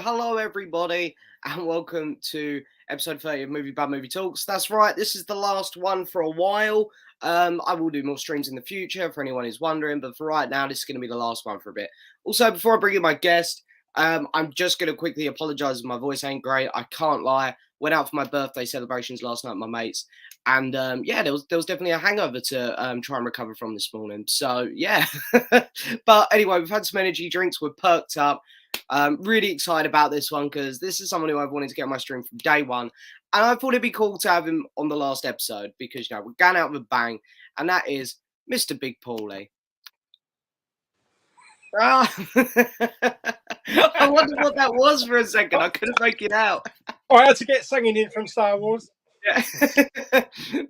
hello everybody, and welcome to episode 30 of Movie Bad Movie Talks. That's right, this is the last one for a while. I will do more streams in the future for anyone who's wondering, but for right now, this is going to be the last one for a bit. Also, before I bring in my guest, I'm just going to quickly apologise if my voice ain't great. I can't lie. Went out for my birthday celebrations last night with my mates, and yeah, there was definitely a hangover to try and recover from this morning. So yeah, but anyway, we've had some energy drinks. We're perked up. Really excited about this one because this is someone who I've wanted to get on my stream from day one, and I thought it'd be cool to have him on the last episode because we're going out with a bang, and that is Mr. Big Pauly. I wondered what that was for a second. I couldn't make it out. I had to get singing in from Star Wars. Yeah.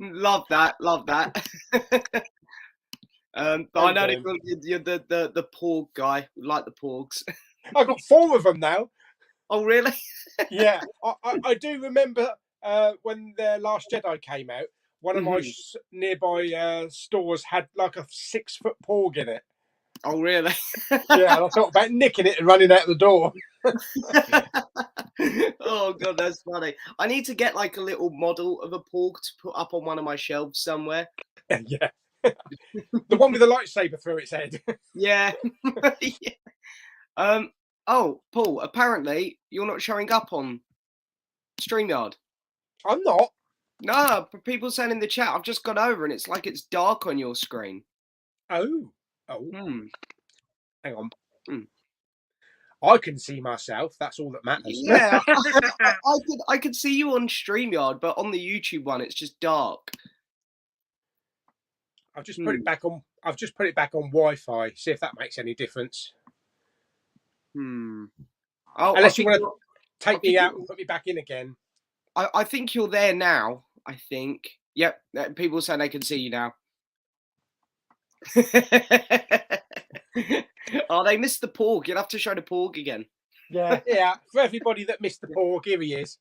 Love that. But I know you're the porg guy. We like the porgs. I've got 4 of them now. Oh, really? Yeah. I do remember when The Last Jedi came out, one of my nearby stores had like a 6-foot porg in it. Oh, really? Yeah, and I thought about nicking it and running out the door. Oh, God, that's funny. I need to get like a little model of a porg to put up on one of my shelves somewhere. Yeah. The one with the lightsaber through its head. Yeah. Yeah. Oh, Paul, apparently you're not showing up on StreamYard. I'm not. No, people saying in the chat, I've just gone over and it's like it's dark on your screen. Oh. Hang on. I can see myself. That's all that matters. Yeah, I could see you on StreamYard, but on the YouTube one, it's just dark. I've just put it back on. I've just put it back on Wi-Fi. See if that makes any difference. Oh, unless you want to take me out and put me back in again. I think you're there now. I think. Yep. People saying they can see you now. Oh, they missed the porg. You'll have to show the porg again. Yeah. For everybody that missed the porg, here he is.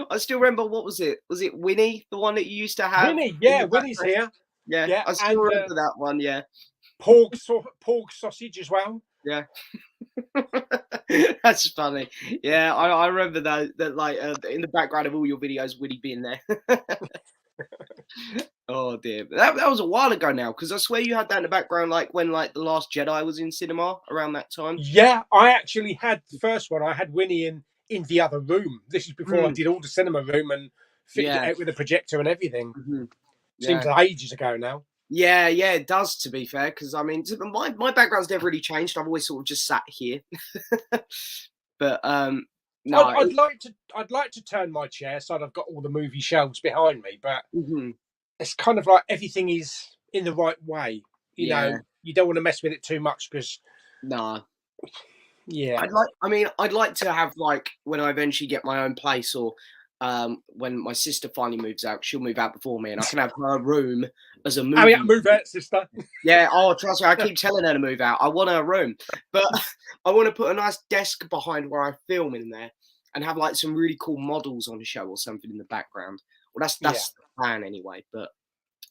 I still remember, what was it? Was it Winnie, the one that you used to have? Winnie, yeah, Winnie's here. Yeah, I still remember that one, yeah. Porg sausage as well. Yeah. That's funny. Yeah, I remember that like in the background of all your videos, Winnie being there. Oh dear, that was a while ago now, because I swear you had that in the background like when like The Last Jedi was in cinema around that time. Yeah, I actually had the first one. I had Winnie in the other room. This is before I did all the cinema room and fitted it out with a projector and everything. Seems like ages ago now. Yeah, it does, to be fair, because I mean my background's never really changed. I've always sort of just sat here. But no, I'd like to turn my chair so that I've got all the movie shelves behind me, but it's kind of like everything is in the right way. You know, you don't want to mess with it too much because yeah. I'd like to have, like, when I eventually get my own place, or when my sister finally moves out, she'll move out before me, and I can have her room as a movie. Oh, yeah, move out, sister. Yeah, trust me, I keep telling her to move out. I want her room, but I want to put a nice desk behind where I film in there, and have like some really cool models on the show or something in the background. Well, that's the plan anyway. But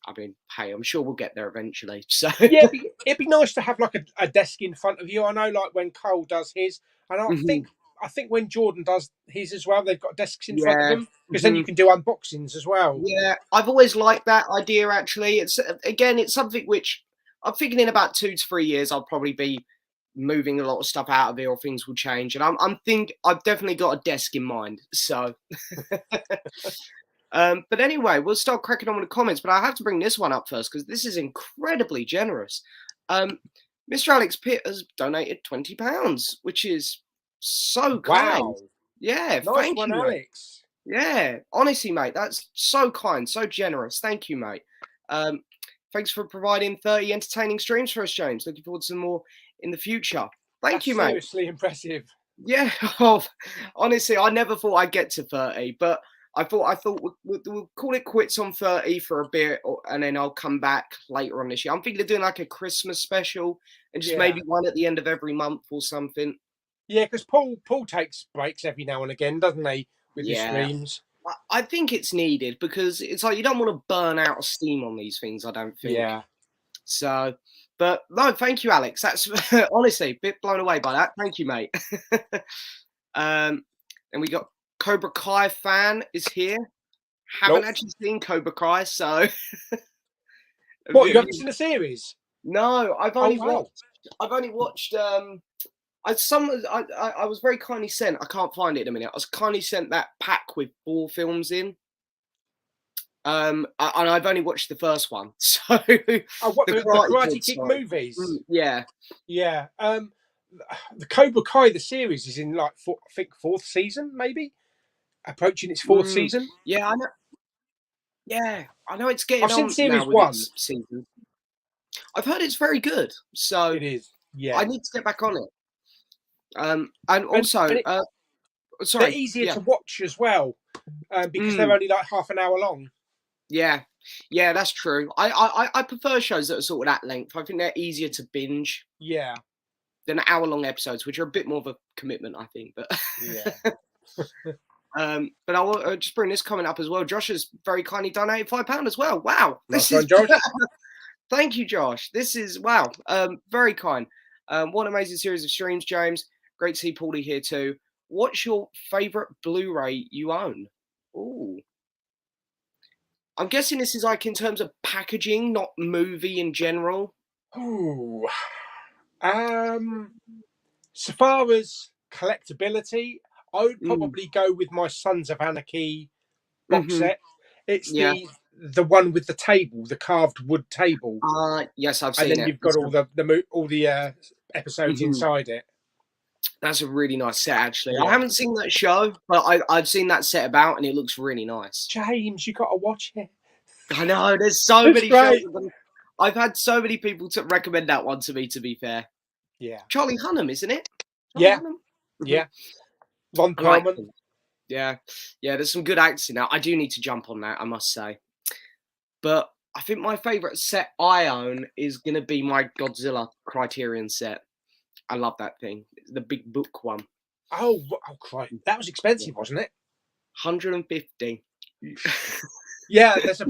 I mean, hey, I'm sure we'll get there eventually. So yeah, it'd be nice to have like a desk in front of you. I know, like when Cole does his, and I think when Jordan does his as well, they've got desks in front of them, because then you can do unboxings as well. Yeah, I've always liked that idea. Actually, it's something which I'm thinking in about 2 to 3 years I'll probably be moving a lot of stuff out of here, or things will change, and I've definitely got a desk in mind. So but anyway, we'll start cracking on with the comments, but I have to bring this one up first because this is incredibly generous. Mr. Alex Pitt has donated £20, which is so kind. Wow. Yeah, nice thank one, you, Alex. Yeah, honestly, mate, that's so kind, so generous. Thank you, mate. Thanks for providing 30 entertaining streams for us, James. Looking forward to some more in the future. Thank you, mate. Seriously impressive. Yeah, honestly, I never thought I'd get to 30, but I thought we'll call it quits on 30 for a bit, and then I'll come back later on this year. I'm thinking of doing like a Christmas special, and just maybe one at the end of every month or something. Yeah, because Paul takes breaks every now and again, doesn't he, with his streams? I think it's needed, because it's like you don't want to burn out of steam on these things, I don't think. Yeah. So, But no, thank you, Alex. That's honestly a bit blown away by that. Thank you, mate. And we got Cobra Kai fan is here. Haven't Nope. actually seen Cobra Kai, so What, you haven't seen the series? No, I've only wow. watched I was very kindly sent, I can't find it in a minute. I was kindly sent that pack with 4 films in. And I've only watched the first one. So what, the Karate Kick movies? Yeah. Yeah. The Cobra Kai, the series, is in like I think 4th season, maybe approaching its 4th season. Yeah, I know. Yeah, I know it's getting I've seen on series now with 1 its season. I've heard it's very good, so it is. Yeah, I need to get back on it. And also, sorry, they're easier to watch as well because they're only like half an hour long. Yeah, that's true. I prefer shows that are sort of that length. I think they're easier to binge. Yeah. Than hour-long episodes, which are a bit more of a commitment, I think. But yeah. But I'll just bring this comment up as well. Josh has very kindly donated £5 as well. Wow, nice one, Josh. Thank you, Josh. This is wow, very kind. What an amazing series of streams, James. Great to see Pauly here too. What's your favourite Blu-ray you own? Ooh. I'm guessing this is like in terms of packaging, not movie in general. Ooh. So far as collectability, I would probably go with my Sons of Anarchy box set. It's the one with the table, the carved wood table. Yes, I've seen it. And then you've got all the episodes inside it. That's a really nice set, actually. Yeah. I haven't seen that show, but I've seen that set about, and it looks really nice. James, you got to watch it. I know. There's so many shows. I've had so many people to recommend that one to me, to be fair. Yeah. Charlie Hunnam, isn't it? Yeah. Ron Perlman. Yeah. There's some good acts in that. I do need to jump on that, I must say. But I think my favourite set I own is going to be my Godzilla Criterion set. I love that thing. It's the big book one. Oh, Christ. That was expensive, wasn't it? 150. Yeah, there's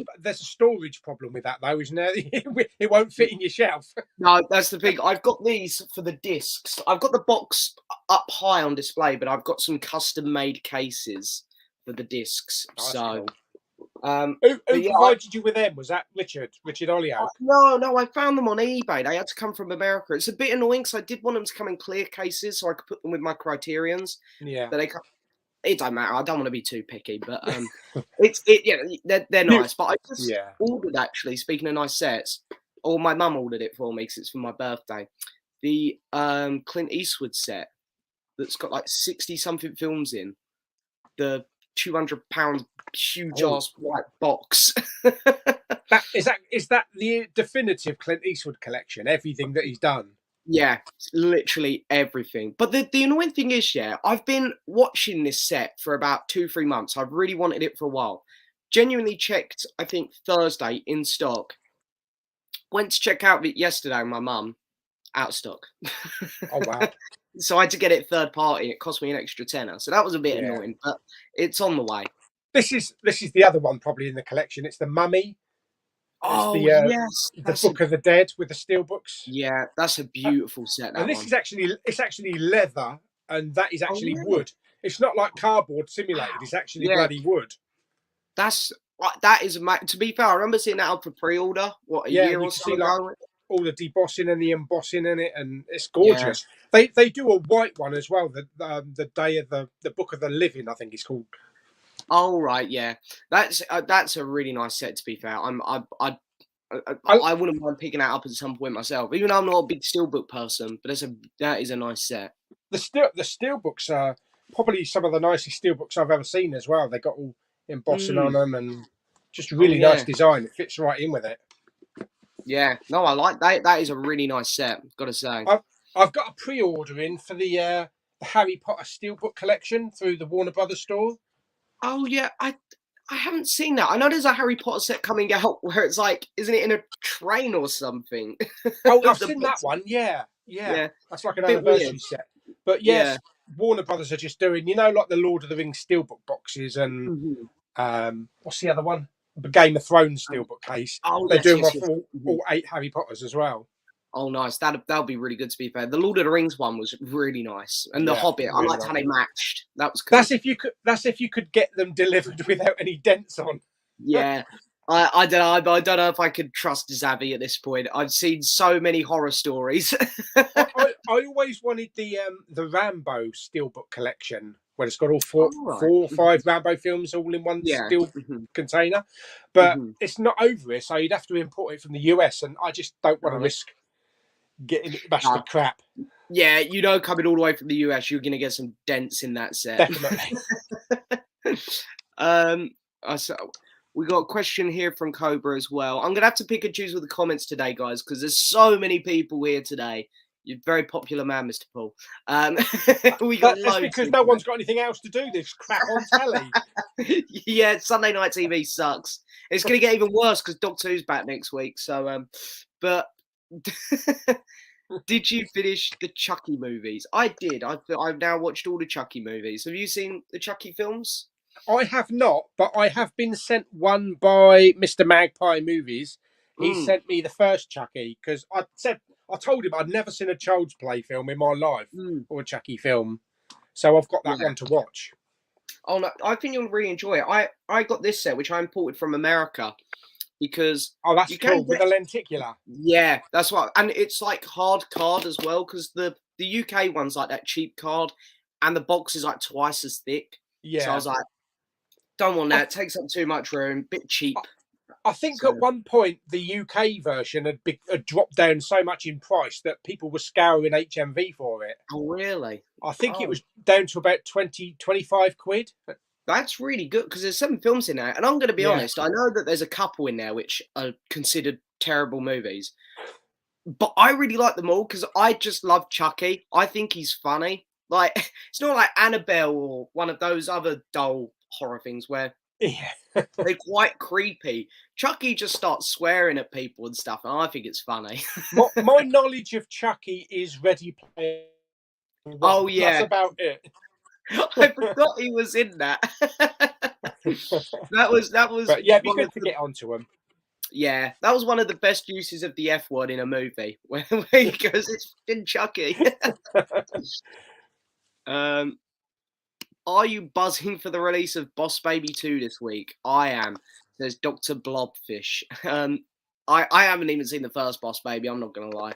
a storage problem with that though, isn't there? It won't fit in your shelf. No, that's the thing. I've got these for the discs. I've got the box up high on display, but I've got some custom-made cases for the discs. So, cool. Who provided you with them? Was that Richard Olio? No, I found them on eBay. They had to come from America. It's a bit annoying because I did want them to come in clear cases so I could put them with my Criterions. Yeah. But it don't matter. I don't want to be too picky, but they're nice. But I just ordered, actually, speaking of nice sets, or my mum ordered it for me because it's for my birthday. The Clint Eastwood set that's got like 60-something films in. The £200 huge ass white box. Is that the definitive Clint Eastwood collection? Everything that he's done. Yeah, literally everything. But the annoying thing is, I've been watching this set for about 2-3 months. I've really wanted it for a while. Genuinely checked, I think, Thursday in stock. Went to check out it yesterday, my mum, out of stock. Oh, wow. So I had to get it third party. It cost me an extra tenner. So that was a bit annoying, but it's on the way. This is the other one probably in the collection. It's the Mummy. Yes, the Book of the Dead with the steel books. Yeah, that's a beautiful set. And this is actually leather, and that is actually wood. It's not like cardboard simulated. It's actually bloody wood. That is to be fair. I remember seeing that up for pre-order. What, a year or so ago? Like all the debossing and the embossing in it, and it's gorgeous. Yeah. They do a white one as well. The Day of the Book of the Living, I think it's called. Oh right, yeah, that's a really nice set. To be fair, I wouldn't mind picking that up at some point myself. Even though I'm not a big steelbook person, but that is a nice set. The steelbooks are probably some of the nicest steelbooks I've ever seen as well. They got all embossing on them and just really nice design. It fits right in with it. Yeah, no, I like that. That is a really nice set. Got to say, I've got a pre-order in for the Harry Potter steelbook collection through the Warner Brothers store. Oh yeah, I haven't seen that. I know there's a Harry Potter set coming out where it's like, isn't it in a train or something? Oh, I've seen that one. Yeah. That's like an anniversary set. But yes, Warner Brothers are just doing, like the Lord of the Rings steelbook boxes and what's the other one? The Game of Thrones steelbook case. Oh, they're doing one for all 8 Harry Potters as well. Oh, nice. That'll be really good. To be fair, the Lord of the Rings one was really nice, and the Yeah, Hobbit. I really liked how nice. they matched. That was cool. That's if you could get them delivered without any dents on. Yeah. I don't know. I don't know if I could trust Zavi at this point. I've seen so many horror stories. I always wanted the Rambo steelbook collection where it's got all four All right. or five Rambo films all in one Yeah. steel Mhm. container, but Mhm. it's not over here, so you'd have to import it from the US, and I just don't want to Oh, risk getting it bashed to no. crap. Yeah, coming all the way from the US, you're gonna get some dents in that set. Definitely. um, so we got a question here from Cobra as well. I'm gonna have to pick and choose with the comments today, guys, because there's so many people here today. You're a very popular man, Mr. Paul. We got That's loads. because no one's got anything else to do. This crap on telly. Yeah, Sunday night TV sucks. It's gonna get even worse because Doctor Who's back next week. So, but did you finish the Chucky movies? I did. I've now watched all the Chucky movies. Have you seen the Chucky films? I have not, but I have been sent one by Mr. Magpie Movies. He Mm, sent me the first Chucky because I told him I'd never seen a Child's Play film in my life mm, or a Chucky film, so I've got that yeah. one to watch. Oh no, I think you'll really enjoy it. I got this set which I imported from America because Oh, that's you can cool with get. the lenticular. Yeah, that's what, and it's like hard card as well because the UK one's like that cheap card, and the box is like twice as thick. So I Yeah, was like, don't want I, that. It takes up too much room. Bit cheap. I think So. at one point the UK version had dropped down so much in price that people were scouring HMV for it. Oh really? I think it Oh, was down to about 20-25 quid. that's really good because there's 7 films in there, and I'm going to be Yeah, honest. I know that there's a couple in there which are considered terrible movies, but I really like them all because I just love Chucky. I think he's funny. Like it's not like Annabelle or one of those other dull horror things where yeah. they're quite creepy. Chucky just starts swearing at people and stuff, and I think it's funny. My knowledge of Chucky is Ready Player Oh One. That's yeah, about it. I forgot he was in that. That was But yeah, it'd be one good of to the get onto him. Yeah, that was one of the best uses of the F word in a movie, where he goes, "It's been Chucky." um, are you buzzing for the release of Boss Baby 2 this week? I am. Says Dr. Blobfish. I haven't even seen the first Boss Baby. I'm not gonna lie.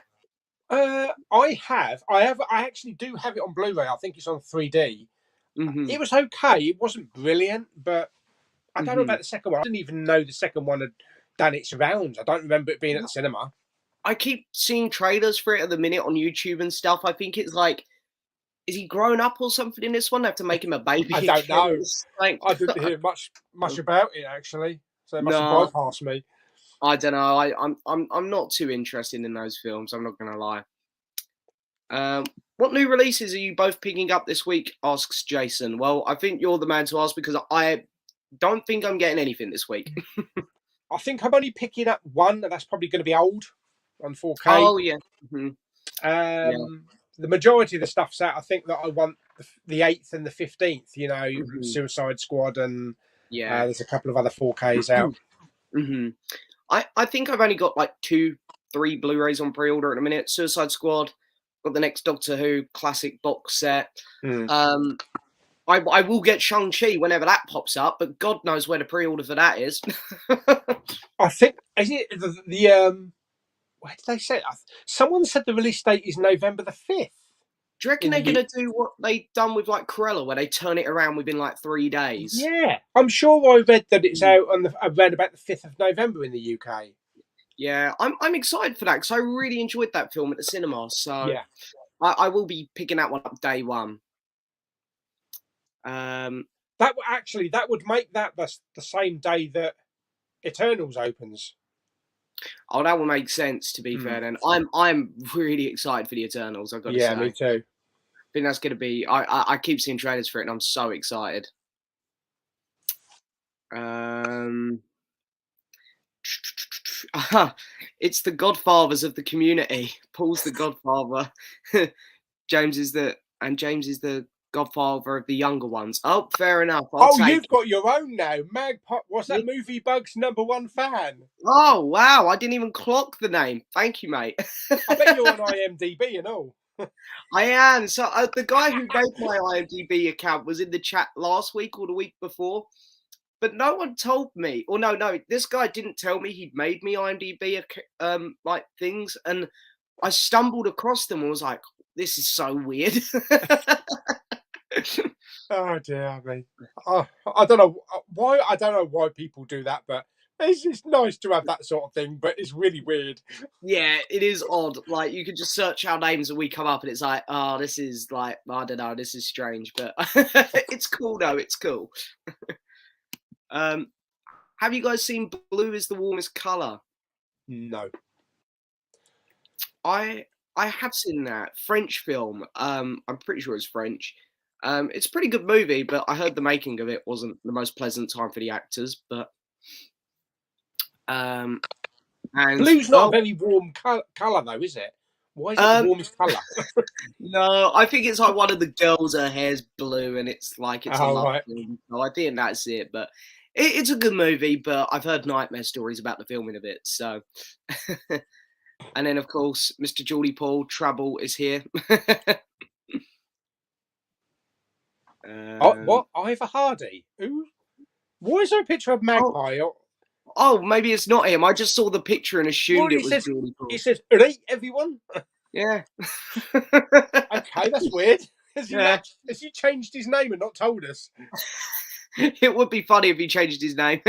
I actually do have it on Blu-ray. I think it's on 3D. Mhm. It was okay. It wasn't brilliant, but I don't know Mhm. about the second one. I didn't even know the second one had done its rounds. I don't remember it being at the cinema. I keep seeing trailers for it at the minute on YouTube and stuff. I think it's like, is he grown up or something in this one? They have to make him a baby I don't again. know. It's like, I didn't hear much about it actually, so it must have no, bypassed me. I don't know. I'm not too interested in those films. I'm not gonna lie. What new releases are you both picking up this week? Asks Jason. Well, I think you're the man to ask because I don't think I'm getting anything this week. I think I'm only picking up one, and that's probably going to be old on 4K. Oh yeah, hmm yeah, The majority of the stuff's out. I think that I want the 8th and the 15th. You know, hmm Suicide Squad, and yeah. there's a couple of other 4Ks out. hmm I think I've only got like 3 Blu-rays on pre-order at the minute. Suicide Squad, got the next Doctor Who classic box set. Mm. I will get Shang-Chi whenever that pops up, but God knows where the pre-order for that is. I think is it the Where did they say? Someone said the release date is November the 5th Do you reckon in they're the U. gonna do what they done with like Cruella, where they turn it around within like 3 days? Yeah, I'm sure I read that it's out on around about the 5th of November in the UK. Yeah, I'm excited for that because I really enjoyed that film at the cinema. So Yeah, I will be picking that one up day one. Um, that would make that the same day that Eternals opens. oh, that will make sense. To be fair, then I'm really excited for the Eternals. I've got to Yeah, say, me I too. think that's gonna be. I keep seeing trailers for it, and I'm so excited. Um, it's the Godfathers of the community. Paul's the Godfather. James is the godfather of the younger ones. Oh, fair enough. I'll Oh, take you've got your own now. Magpie. What's that? it. Movie Bug's #1 fan. Oh, wow. I didn't even clock the name. Thank you, mate. I bet you're on IMDb and all. I am. So the guy who made my IMDb account was in the chat last week or the week before, but no one told me. Or no, this guy didn't tell me he'd made me IMDb like things, and I stumbled across them and was like, "This is so weird." Oh dear, I mean, I don't know why. I don't know why people do that, but it's nice to have that sort of thing. But it's really weird. Yeah, it is odd. Like you could just search our names and we come up, and it's like, oh, this is like, I don't know, this is strange, but it's cool though. It's cool. Have you guys seen Blue is the Warmest Color? No. I have seen that French film. I'm pretty sure it's French. It's a pretty good movie, but I heard the making of it wasn't the most pleasant time for the actors. But and Blue's not a very warm colour, though, is it? Why is it the warmest colour? No, I think it's like one of the girls, her hair's blue, and it's like it's a love film. So I think that's it. But it's a good movie. But I've heard nightmare stories about the filming of it. So, and then of course, Mr. Geordie Paul Trouble is here. What? Ivor Hardy? Who? Why is there a picture of Magpie? Oh, maybe it's not him. I just saw the picture and assumed it was Geordie Paul. It says, "Right, everyone." Yeah. Okay, that's weird. Has he changed his name and not told us? It would be funny if he changed his name.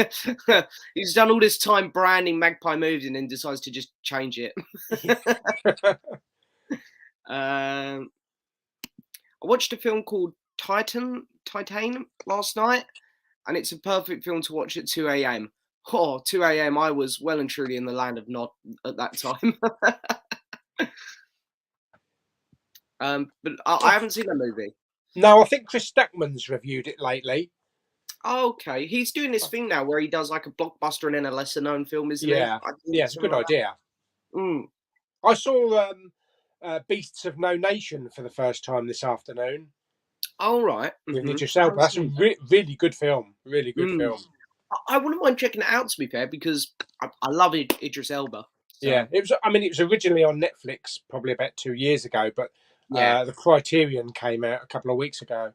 He's done all this time branding Magpie Movies and then decides to just change it. I watched a film called Titan last night, and it's a perfect film to watch at 2 a.m. Oh, 2 a.m. I was well and truly in the land of Nod at that time. But I haven't seen that movie. No, I think Chris Stackman's reviewed it lately. Oh, okay. He's doing this thing now where he does like a blockbuster and then a lesser known film, isn't he? Yeah, it's a good idea. I saw Beasts of No Nation for the first time this afternoon. Oh, right. With Idris Elba. That's a really good film. Really good film. I wouldn't mind checking it out, to be fair, because I love Idris Elba. So. Yeah, it was. I mean, it was originally on Netflix probably about 2 years ago, but the Criterion came out a couple of weeks ago.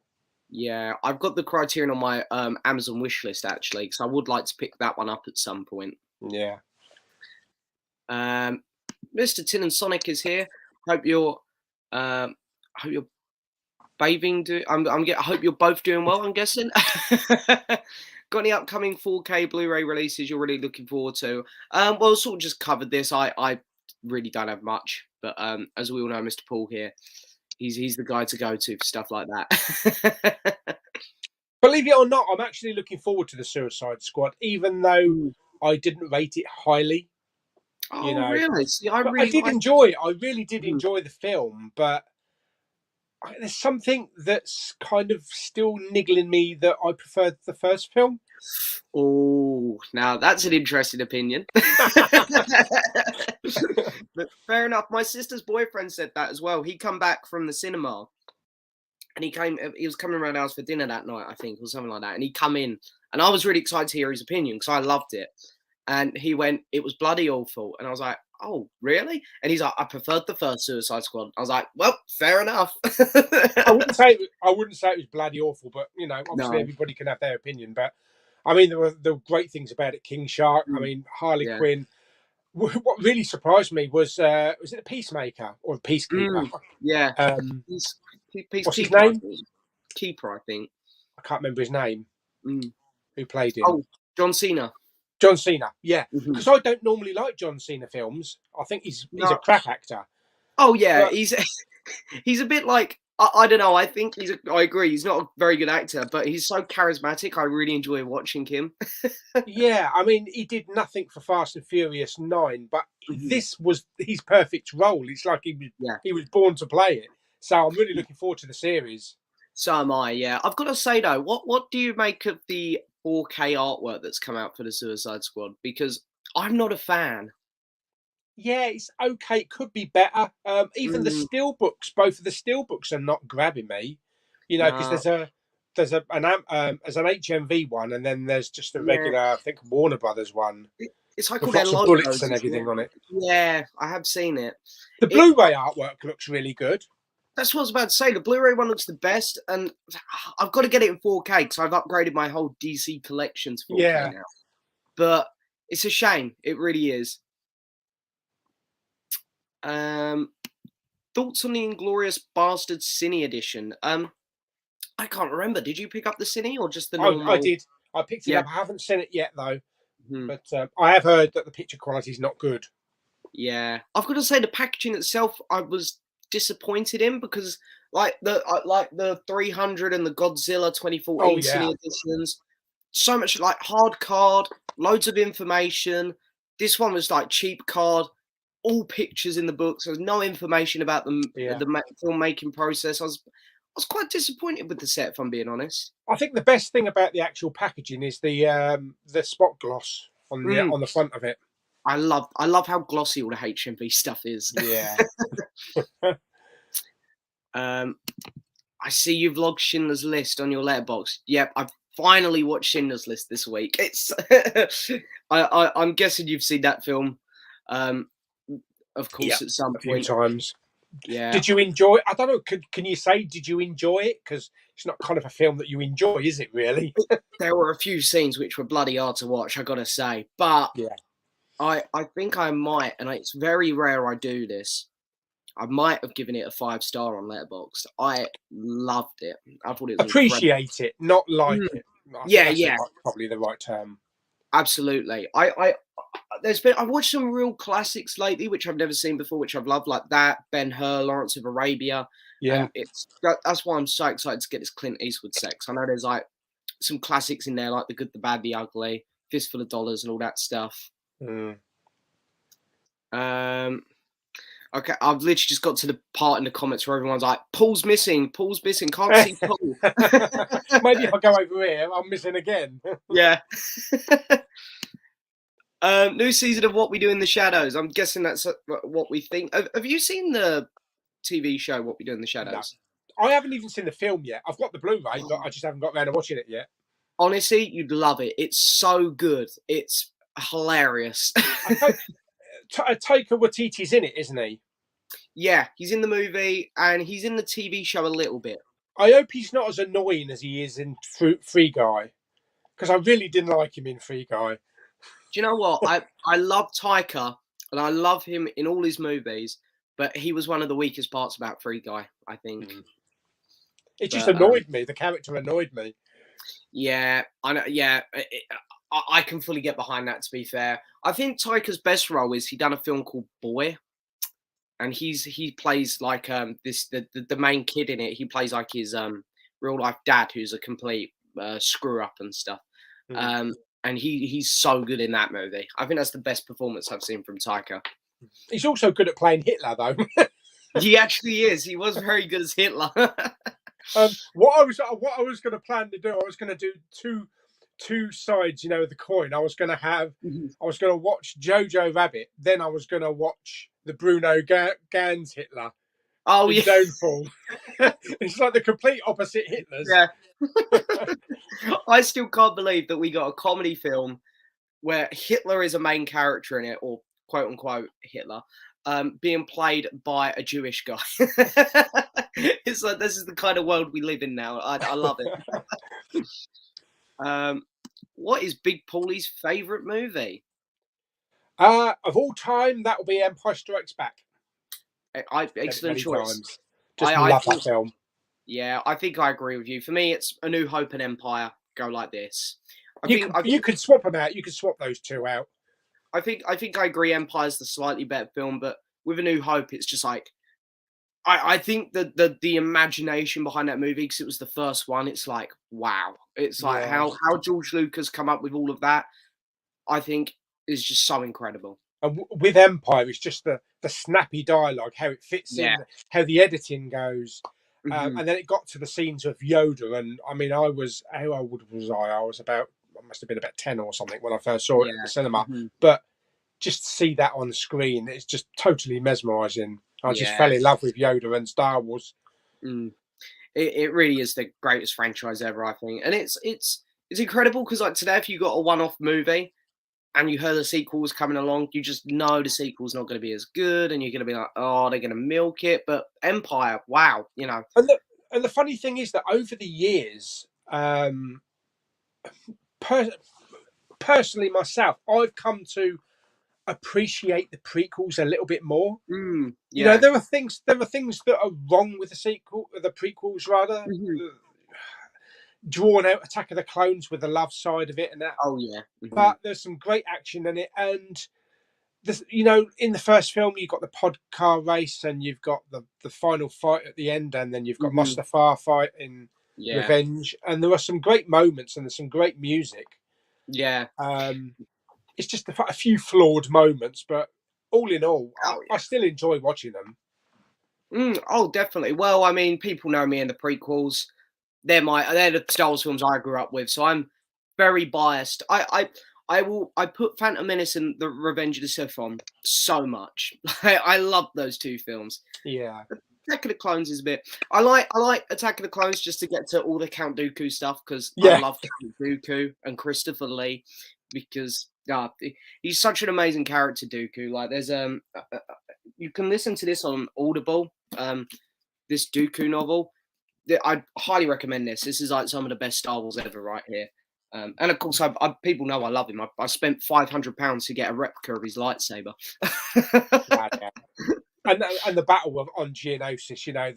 Yeah, I've got the Criterion on my Amazon wish list actually, because I would like to pick that one up at some point. Yeah. Mr. Tin and Sonic is here. Hope you're bathing. I hope you're both doing well. I'm guessing. Got any upcoming 4K Blu-ray releases you're really looking forward to? Well, sort of just covered this. I really don't have much, but as we all know, Mr. Paul here, he's the guy to go to for stuff like that. Believe it or not, I'm actually looking forward to the Suicide Squad, even though I didn't rate it highly. Oh, really? See, I really did enjoy the film, but there's something that's kind of still niggling me that I preferred the first film. Oh, now that's an interesting opinion. But fair enough. My sister's boyfriend said that as well. He come back from the cinema, and he was coming around ours for dinner that night, I think, or something like that. And he come in, and I was really excited to hear his opinion because I loved it. And he went, "It was bloody awful." And I was like, "Oh, really?" And he's like, "I preferred the first Suicide Squad." I was like, "Well, fair enough." I wouldn't say it was bloody awful, but obviously everybody can have their opinion. But I mean, there were great things about it. King Shark. I mean, Harley Quinn. What really surprised me was it the Peacemaker or the Peacekeeper? Yeah. What's his name? Keeper, I think. I can't remember his name. Who played him? Oh, John Cena. John Cena, yeah. Because I don't normally like John Cena films. I think he's a crap actor. Oh yeah, but he's a bit like I don't know. I think I agree. He's not a very good actor, but he's so charismatic. I really enjoy watching him. Yeah, I mean, he did nothing for Fast and Furious 9, but this was his perfect role. It's like he was born to play it. So I'm really looking forward to the series. So am I. Yeah, I've got to say though, what do you make of the 4K artwork that's come out for the Suicide Squad? Because I'm not a fan. Yeah, it's okay. It could be better. Even the steelbooks, both of the steelbooks are not grabbing me. You know, because there's an HMV one, and then there's just a regular, I think, Warner Brothers one. It's like with all lots their of logos bullets and everything on it. Yeah, I have seen it. The Blu-ray artwork looks really good. That's what I was about to say. The Blu-ray one looks the best, and I've got to get it in 4K because I've upgraded my whole DC collection to 4K now. But it's a shame. It really is. Thoughts on the Inglourious Basterds Cine edition? I can't remember. Did you pick up the Cine or just the normal? I did. I picked it up. I haven't seen it yet though. But I have heard that the picture quality is not good. Yeah, I've got to say the packaging itself, I was disappointed in because like the 300 and the Godzilla 2014 Cine editions, so much like hard card, loads of information. This one was like cheap card, all pictures in the books. There was no information about the filmmaking process. I was quite disappointed with the set, if I'm being honest. I think the best thing about the actual packaging is the spot gloss on the front of it. I love how glossy all the HMV stuff is. Yeah. I see you've logged Schindler's List on your letterbox. Yep, I've finally watched Schindler's List this week. It's I'm guessing you've seen that film, of course, at some point. A few times. Yeah. Did you enjoy it? I don't know. Can you say, did you enjoy it? Because it's not kind of a film that you enjoy, is it really? There were a few scenes which were bloody hard to watch, I got to say. But I think I might, and it's very rare I do this, I might have given it a 5-star on Letterboxd. I loved it. I thought it was appreciate incredible. it, not like it. Yeah. Probably the right term. Absolutely. I've watched some real classics lately, which I've never seen before, which I've loved, like that, Ben-Hur, Lawrence of Arabia. Yeah. That's why I'm so excited to get this Clint Eastwood set. I know there's like some classics in there, like The Good, the Bad, the Ugly, Fistful of Dollars, and all that stuff. Okay, I've literally just got to the part in the comments where everyone's like, Paul's missing, can't see Paul. Maybe if I go over here, I'm missing again. Yeah. New season of What We Do in the Shadows. I'm guessing that's what we think. Have you seen the TV show What We Do in the Shadows? No. I haven't even seen the film yet. I've got the Blu-ray, but I just haven't got around to watching it yet. Honestly, you'd love it. It's so good. It's hilarious. Taika Waititi's in it, isn't he? Yeah, he's in the movie and he's in the TV show a little bit. I hope he's not as annoying as he is in Free Guy, because I really didn't like him in Free Guy. Do you know what? I love Taika and I love him in all his movies, but he was one of the weakest parts about Free Guy, I think. It just annoyed me. The character annoyed me. Yeah, I know. Yeah, I can fully get behind that. To be fair, I think Taika's best role is he done a film called Boy, and he plays like the main kid in it. He plays like his real life dad, who's a complete screw up and stuff. And he's so good in that movie. I think that's the best performance I've seen from Taika. He's also good at playing Hitler, though. He actually is. He was very good as Hitler. What I was going to plan to do, I was going to do two sides, of the coin. I was going to watch Jojo Rabbit, then I was going to watch the Bruno Ganz Hitler. Oh yeah, Downfall. It's like the complete opposite Hitlers. Yeah. I still can't believe that we got a comedy film where Hitler is a main character in it, or quote unquote Hitler, being played by a Jewish guy. It's like, this is the kind of world we live in now. I love it. What is Big Pauly's favourite movie? Of all time, that will be Empire Strikes Back. Excellent choice. I love that film. Yeah, I think I agree with you. For me, it's A New Hope and Empire go like this. You could swap them out. You could swap those two out. I think I agree. Empire's the slightly better film, but with A New Hope, it's just like I think that the imagination behind that movie, because it was the first one, it's like wow. It's like how George Lucas come up with all of that, I think is just so incredible. And with Empire, it's just the snappy dialogue, how it fits in, how the editing goes. And then it got to the scenes of Yoda. And I mean, how old was I? I must have been about 10 or something when I first saw it in the cinema. But just to see that on the screen, it's just totally mesmerising. I just fell in love with Yoda and Star Wars. it really is the greatest franchise ever, I think, and it's incredible because like today, if you got a one-off movie and you heard the sequel was coming along, you just know the sequel's not going to be as good, and you're going to be like, oh, they're going to milk it. But Empire, wow, you know. And the funny thing is that over the years, personally myself, I've come to appreciate the prequels a little bit more. You know, Yeah. there are things that are wrong with the prequels rather. Drawn out Attack of the Clones with the love side of it and that. Oh yeah. But there's some great action in it, and this, you know, in the first film you've got the pod car race, and you've got the final fight at the end, and then you've got Mustafar fight in Revenge, and there are some great moments and there's some great music. Yeah. It's just a few flawed moments, but all in all, I still enjoy watching them. Oh, definitely. Well, I mean, people know me in the prequels. They're the Star Wars films I grew up with, so I'm very biased. I put Phantom Menace and the Revenge of the Sith on so much. I love those two films. Yeah. Attack of the Clones is a bit. I like Attack of the Clones just to get to all the Count Dooku stuff because I love Count Dooku and Christopher Lee because he's such an amazing character, Dooku. Like there's you can listen to this on Audible, this Dooku novel. I highly recommend this. This is like some of the best Star Wars ever right here. And of course, people know I love him. I spent £500 to get a replica of his lightsaber. And the battle on Geonosis, you know,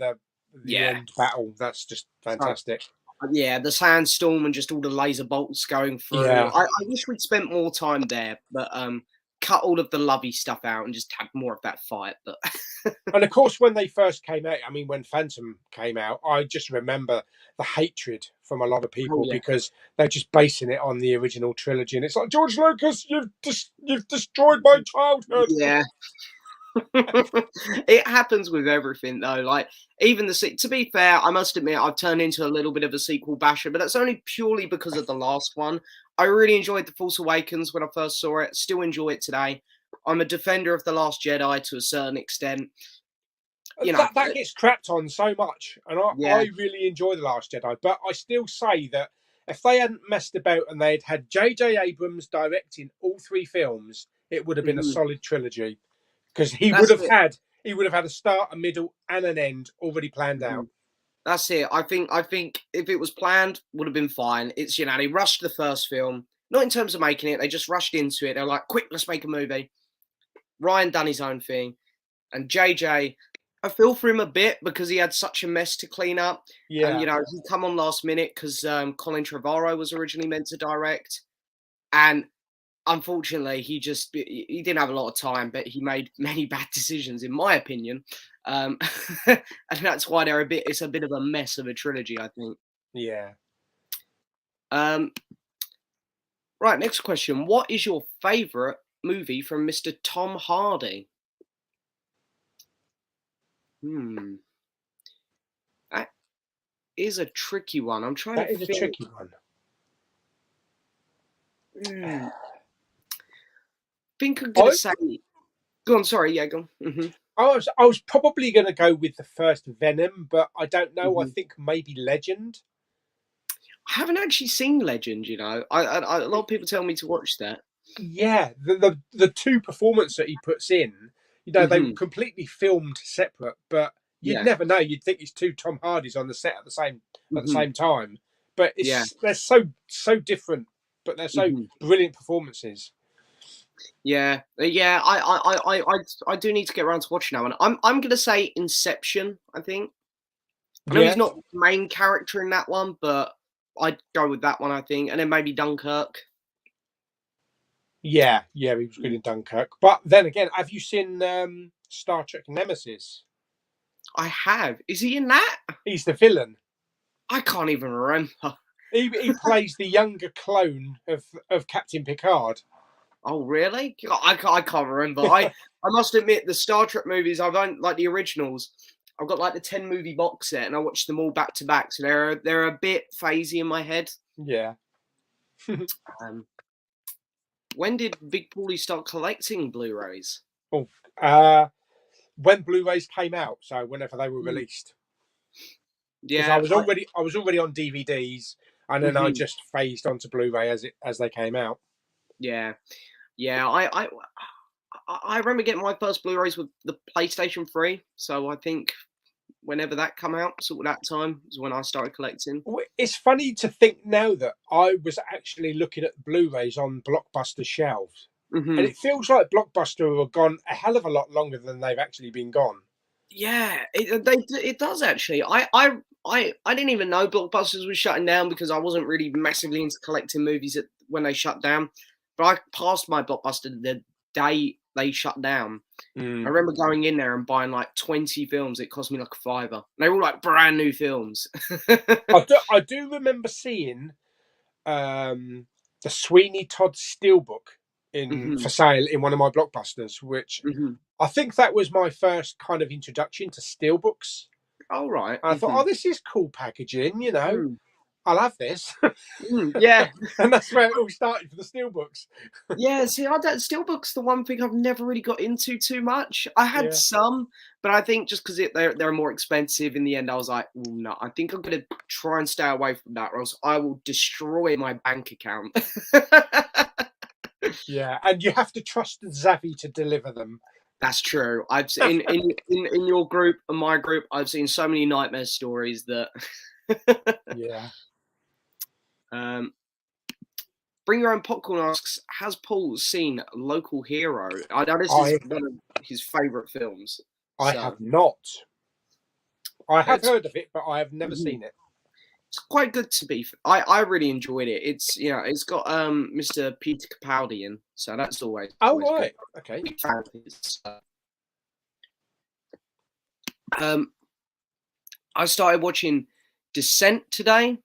the end battle, that's just fantastic. Yeah, the sandstorm and just all the laser bolts going through. Yeah. I wish we'd spent more time there, but cut all of the lovey stuff out and just had more of that fight. But and of course, when they first came out, I mean, when Phantom came out, I just remember the hatred from a lot of people because they're just basing it on the original trilogy, and it's like, George Lucas, you've destroyed my childhood. Yeah. It happens with everything though. Like even to be fair, I must admit I've turned into a little bit of a sequel basher, but that's only purely because of the last one. I really enjoyed The Force Awakens when I first saw it. Still enjoy it today. I'm a defender of The Last Jedi to a certain extent. You know, that gets crapped on so much, and I really enjoy The Last Jedi, but I still say that if they hadn't messed about and they'd had J.J. Abrams directing all three films, it would have been a solid trilogy. Because he would have had a start, a middle, and an end already planned out. That's it. I think if it was planned, would have been fine. It's, you know, they rushed the first film, not in terms of making it. They just rushed into it. They're like, quick, let's make a movie. Ryan done his own thing, and JJ, I feel for him a bit because he had such a mess to clean up. Yeah, and you know, he come on last minute because Colin Trevorrow was originally meant to direct, and unfortunately, he didn't have a lot of time, but he made many bad decisions, in my opinion, and that's why it's a bit of a mess of a trilogy, I think. Yeah. Right. Next question: what is your favourite movie from Mr. Tom Hardy? That is a tricky one. I'm trying to think. That is a tricky one. I think I'm going to say... Go on, sorry, yeah, go on. I was probably going to go with the first Venom, but I don't know. I think maybe Legend. I haven't actually seen Legend, you know. A lot of people tell me to watch that. Yeah, the two performances that he puts in, you know, they were completely filmed separate, but you'd never know. You'd think it's two Tom Hardys on the set at the same time. But they're so different, but they're so brilliant performances. Yeah. I do need to get around to watching that one. I'm gonna say Inception. I think. I know he's not the main character in that one, but I'd go with that one. I think, and then maybe Dunkirk. Yeah, he was good in Dunkirk. But then again, have you seen Star Trek Nemesis? I have. Is he in that? He's the villain. I can't even remember. He plays the younger clone of Captain Picard. Oh, really? I can't remember. I must admit, the Star Trek movies, I've owned, like the originals, I've got like the 10 movie box set, and I watched them all back to back, so they're a bit phasey in my head. Yeah. When did Big Pauly start collecting Blu-rays? When Blu-rays came out, so whenever they were released. because Yeah, I was already on DVDs, and then I just phased onto Blu-ray as they came out. Yeah, yeah. I remember getting my first Blu-rays with the PlayStation 3, so I think whenever that come out, sort of that time is when I started collecting. It's funny to think now that I was actually looking at Blu-rays on Blockbuster shelves, and it feels like Blockbuster have gone a hell of a lot longer than they've actually been gone. Yeah, it does actually. I didn't even know Blockbusters was shutting down because I wasn't really massively into collecting movies when they shut down. But I passed my Blockbuster the day they shut down. I remember going in there and buying like 20 films. It cost me like $5. They were all like brand new films. I do remember seeing the Sweeney Todd Steelbook for sale in one of my Blockbusters, which I think that was my first kind of introduction to steelbooks. Oh, right. And I thought, oh, this is cool packaging, you know. I'll have this. Yeah. And that's where it all started for the steelbooks. Yeah, see, steelbooks the one thing I've never really got into too much. I had some, but I think just because they're more expensive in the end, I was like, well, no, I think I'm going to try and stay away from that, or else I will destroy my bank account. Yeah, and you have to trust Zavi to deliver them. That's true. I've seen in your group and my group, I've seen so many nightmare stories that. Yeah. Bring Your Own Popcorn asks, has Paul seen Local Hero? I know this is one of his favourite films. I have not. I have heard of it, but I have never seen it. It's quite good to be. I really enjoyed it. It's it's got Mr. Peter Capaldi in, so that's always. Oh right, good. okay. Big fan of his. I started watching Descent today.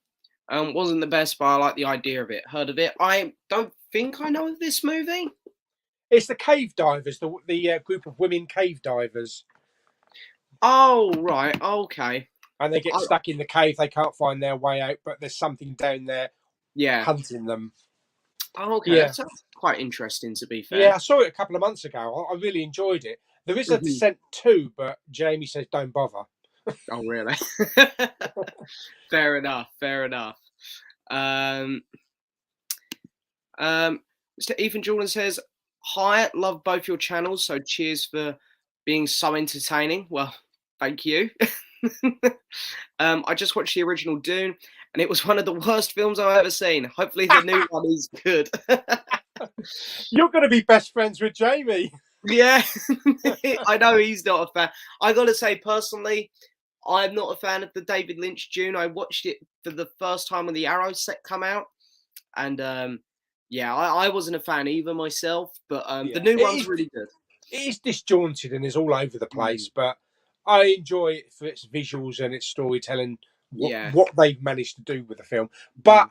Wasn't the best, but I like the idea of it. Heard of it? I don't think I know of this movie. It's the cave divers, the group of women cave divers. Oh right, okay. And they get stuck in the cave. They can't find their way out, but there's something down there hunting them. Oh, okay. Yeah. That sounds quite interesting, to be fair. Yeah, I saw it a couple of months ago. I really enjoyed it. There is a Descent 2, but Jamie says don't bother. Oh, really? Fair enough. Fair enough. Mr. Ethan Jordan says, hi, love both your channels, so cheers for being so entertaining. Well, thank you. I just watched the original Dune, and it was one of the worst films I've ever seen. Hopefully the new one is good. You're going to be best friends with Jamie. Yeah, I know he's not a fan. I got to say, personally, I'm not a fan of the David Lynch Dune. I watched it for the first time when the Arrow set come out, and I wasn't a fan either myself. But the new one's really good. It is disjointed and is all over the place, but I enjoy it for its visuals and its storytelling. What they've managed to do with the film, but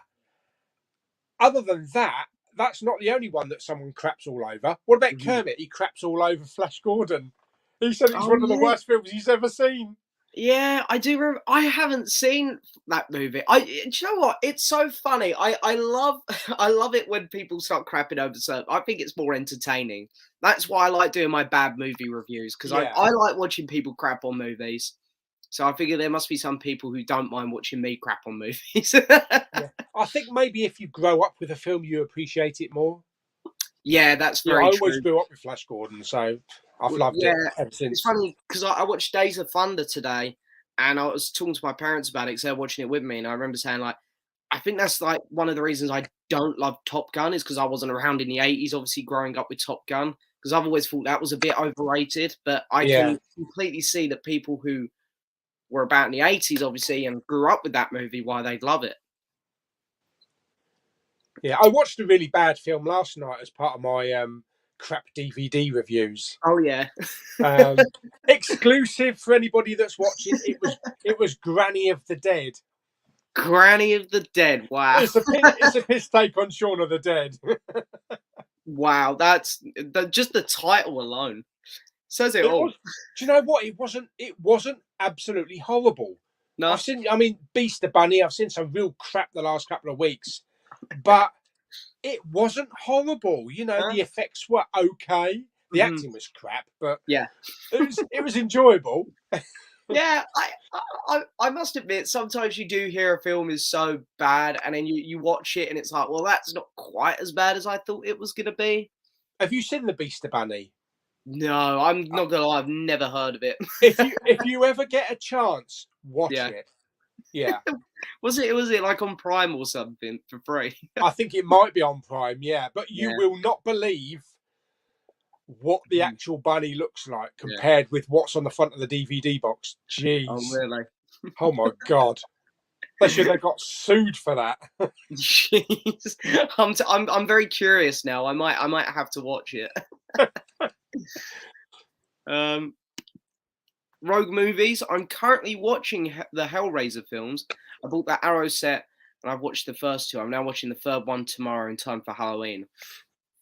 other than that, that's not the only one that someone craps all over. What about Kermit? He craps all over Flash Gordon. He said it's one of the worst films he's ever seen. Yeah, I do remember. I haven't seen that movie. Do you know what? It's so funny. I love it when people start crapping over stuff. I think it's more entertaining. That's why I like doing my bad movie reviews, because I like watching people crap on movies. So I figure there must be some people who don't mind watching me crap on movies. I think maybe if you grow up with a film, you appreciate it more. Yeah, that's very true. I always grew up with Flash Gordon, so I've loved it ever since. It's funny because I watched Days of Thunder today, and I was talking to my parents about it because they're watching it with me, and I remember saying, like, I think that's like one of the reasons I don't love Top Gun is because I wasn't around in the 80s, obviously growing up with Top Gun, because I've always thought that was a bit overrated, but I can completely see that people who were about in the 80s, obviously, and grew up with that movie, why they'd love it. Yeah, I watched a really bad film last night as part of my crap DVD reviews. Oh yeah, exclusive for anybody that's watching. It was Granny of the Dead. Granny of the Dead. Wow, it's a piss take on Shaun of the Dead. Wow, that's just the title alone says it all. Do you know what? It wasn't absolutely horrible. No, Beast the Bunny. I've seen some real crap the last couple of weeks. But it wasn't horrible. You know, the effects were okay. The acting was crap, but yeah, it was enjoyable. Yeah, I must admit, sometimes you do hear a film is so bad, and then you watch it, and it's like, well, that's not quite as bad as I thought it was gonna be. Have you seen The Beast of Bunny? No, I'm not gonna lie, I've never heard of it. If you ever get a chance, watch Yeah. it. Yeah. Was it like on Prime or something for free? I think it might be on Prime, yeah. But you Yeah. will not believe what the Mm. actual bunny looks like Yeah. compared with what's on the front of the DVD box. Jeez. Oh, really? Oh my God. They should have got sued for that. Jeez. I'm very curious now. I might have to watch it. Rogue Movies. I'm currently watching the Hellraiser films. I bought that Arrow set and I've watched the first two. I'm now watching the third one tomorrow in time for Halloween.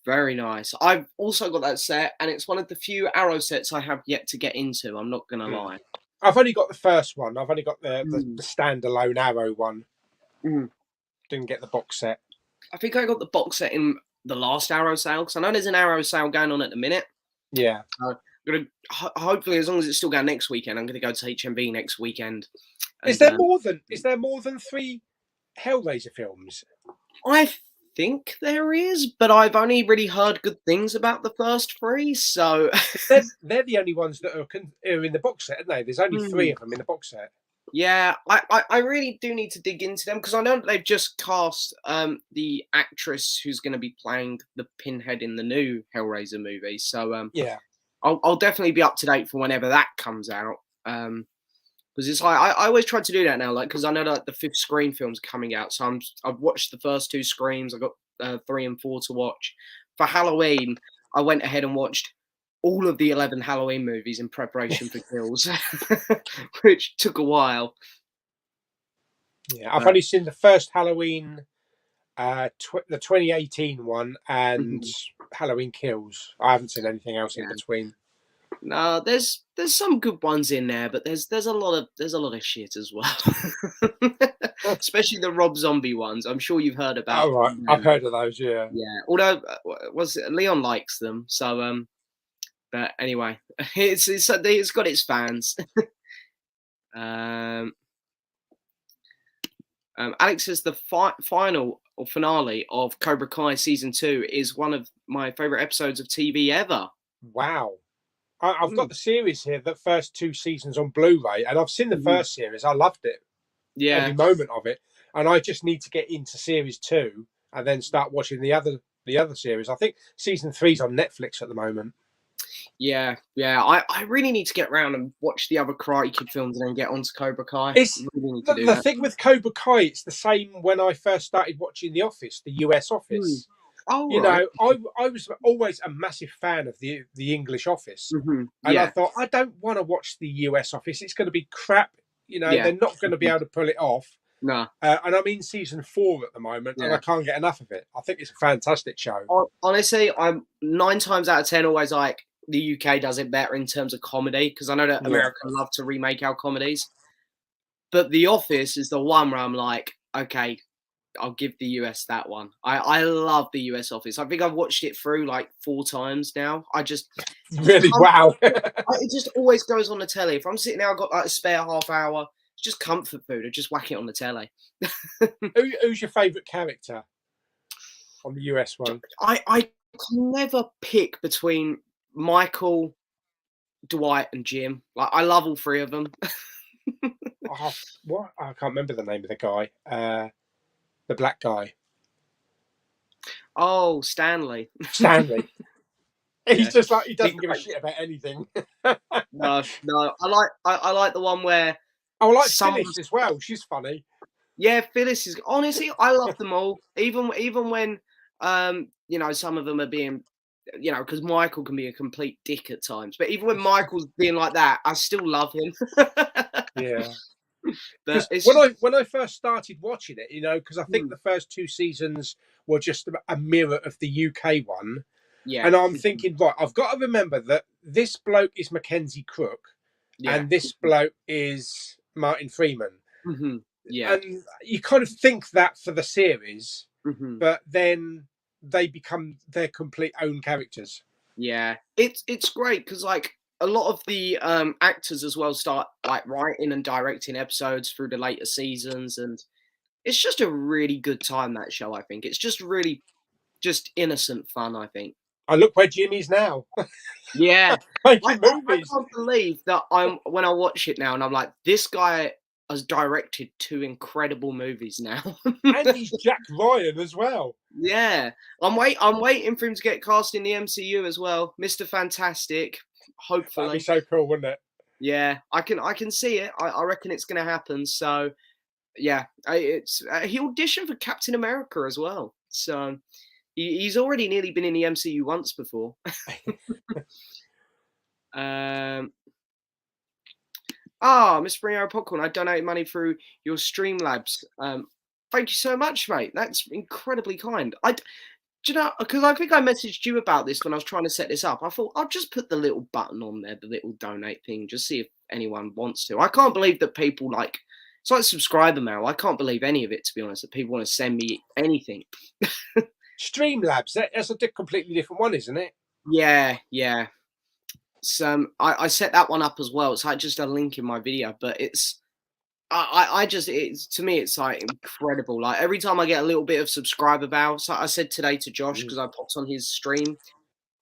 Very nice. I've also got that set, and it's one of the few Arrow sets I have yet to get into. I'm not gonna lie. I've only got the first one. I've only got the standalone Arrow one. Didn't get the box set. I think I got the box set in the last Arrow sale, because I know there's an Arrow sale going on at the minute. Yeah. I'm gonna hopefully, as long as it's still going next weekend, I'm gonna go to HMV next weekend. And, is there more than 3 Hellraiser films? I think there is, but I've only really heard good things about the first 3, so they're the only ones that are in the box set, aren't they? There's only 3 of them in the box set. Yeah, I really do need to dig into them, because I know that they've just cast the actress who's going to be playing the Pinhead in the new Hellraiser movie. So yeah, I'll definitely be up to date for whenever that comes out. Because it's like I always try to do that now, like, because I know that the 5th Scream film's coming out, so I've watched the first 2 Screams. I've got 3 and 4 to watch. For Halloween, I went ahead and watched all of the 11 Halloween movies in preparation for Kills, which took a while. Yeah, I've only seen the first Halloween, the 2018 one, and Halloween Kills. I haven't seen anything else in between. No, there's some good ones in there, but there's a lot of shit as well. Especially the Rob Zombie ones. I'm sure you've heard about. Oh right, I've heard of those. Yeah. Yeah. Although Leon likes them, so but anyway, it's got its fans. Alex says the final or finale of Cobra Kai season 2 is one of my favorite episodes of TV ever. Wow. I've got the series here, the first 2 seasons on Blu-ray, and I've seen the first series. I loved it. Yeah. Every moment of it. And I just need to get into series 2 and then start watching the other series. I think season 3's on Netflix at the moment. Yeah. I really need to get around and watch the other Karate Kid films and then get onto Cobra Kai. It's the thing with Cobra Kai. It's the same when I first started watching The Office, the US Office. Oh, you know, I was always a massive fan of the English Office, and I thought, I don't want to watch the US Office. It's going to be crap. You know, they're not going to be able to pull it off. No. And I'm in season 4 at the moment, and I can't get enough of it. I think it's a fantastic show. Honestly, I'm 9 times out of 10 always like the UK does it better in terms of comedy, because I know that America love to remake our comedies. But The Office is the one where I'm like, okay, I'll give the US that one. I love the US Office. I think I've watched it through like 4 times now. Really, wow. It just always goes on the telly. If I'm sitting there, I've got like a spare half hour. It's just comfort food. I just whack it on the telly. Who's your favourite character on the US one? I can never pick between Michael, Dwight, and Jim. Like, I love all 3 of them. What? I can't remember the name of the guy. The black guy. Oh, Stanley. He's just like, he doesn't give a shit about anything. No. I like the one where I like Phyllis as well. She's funny. Yeah, Phyllis is honestly, I love them all. Even when you know, some of them are being, you know, because Michael can be a complete dick at times. But even when Michael's being like that, I still love him. Yeah. But when I first started watching it, you know, because I think the first 2 seasons were just a mirror of the UK one. Yeah. And I'm thinking, right, I've got to remember that this bloke is Mackenzie Crook and this bloke is Martin Freeman. Yeah. And you kind of think that for the series, but then they become their complete own characters. Yeah. It's great because, like, a lot of the actors as well start like writing and directing episodes through the later seasons, and it's just a really good time, that show. I think it's just really just innocent fun, I think. I look where Jimmy's now. Yeah. Making I movies. can't believe that when I watch it now and I'm like, this guy has directed 2 incredible movies now. And he's Jack Ryan as well. Yeah. I'm waiting for him to get cast in the MCU as well. Mr. Fantastic, hopefully. That'd be so cool, wouldn't it? Yeah, I can see it. I reckon it's going to happen. So, yeah, he auditioned for Captain America as well. So, he's already nearly been in the MCU once before. Mr. Bringo Popcorn, I donated money through your Streamlabs. Thank you so much, mate. That's incredibly kind. Do you know, because I think I messaged you about this when I was trying to set this up. I thought I'll just put the little button on there, the little donate thing, just see if anyone wants to. I can't believe that people it's like subscriber mail. I can't believe any of it, to be honest, that people want to send me anything. Streamlabs, that's a completely different one, isn't it? Yeah. So I set that one up as well. It's like just a link in my video, but it's to me it's like incredible. Like every time I get a little bit of subscriber bounce, like I said today to Josh because I popped on his stream,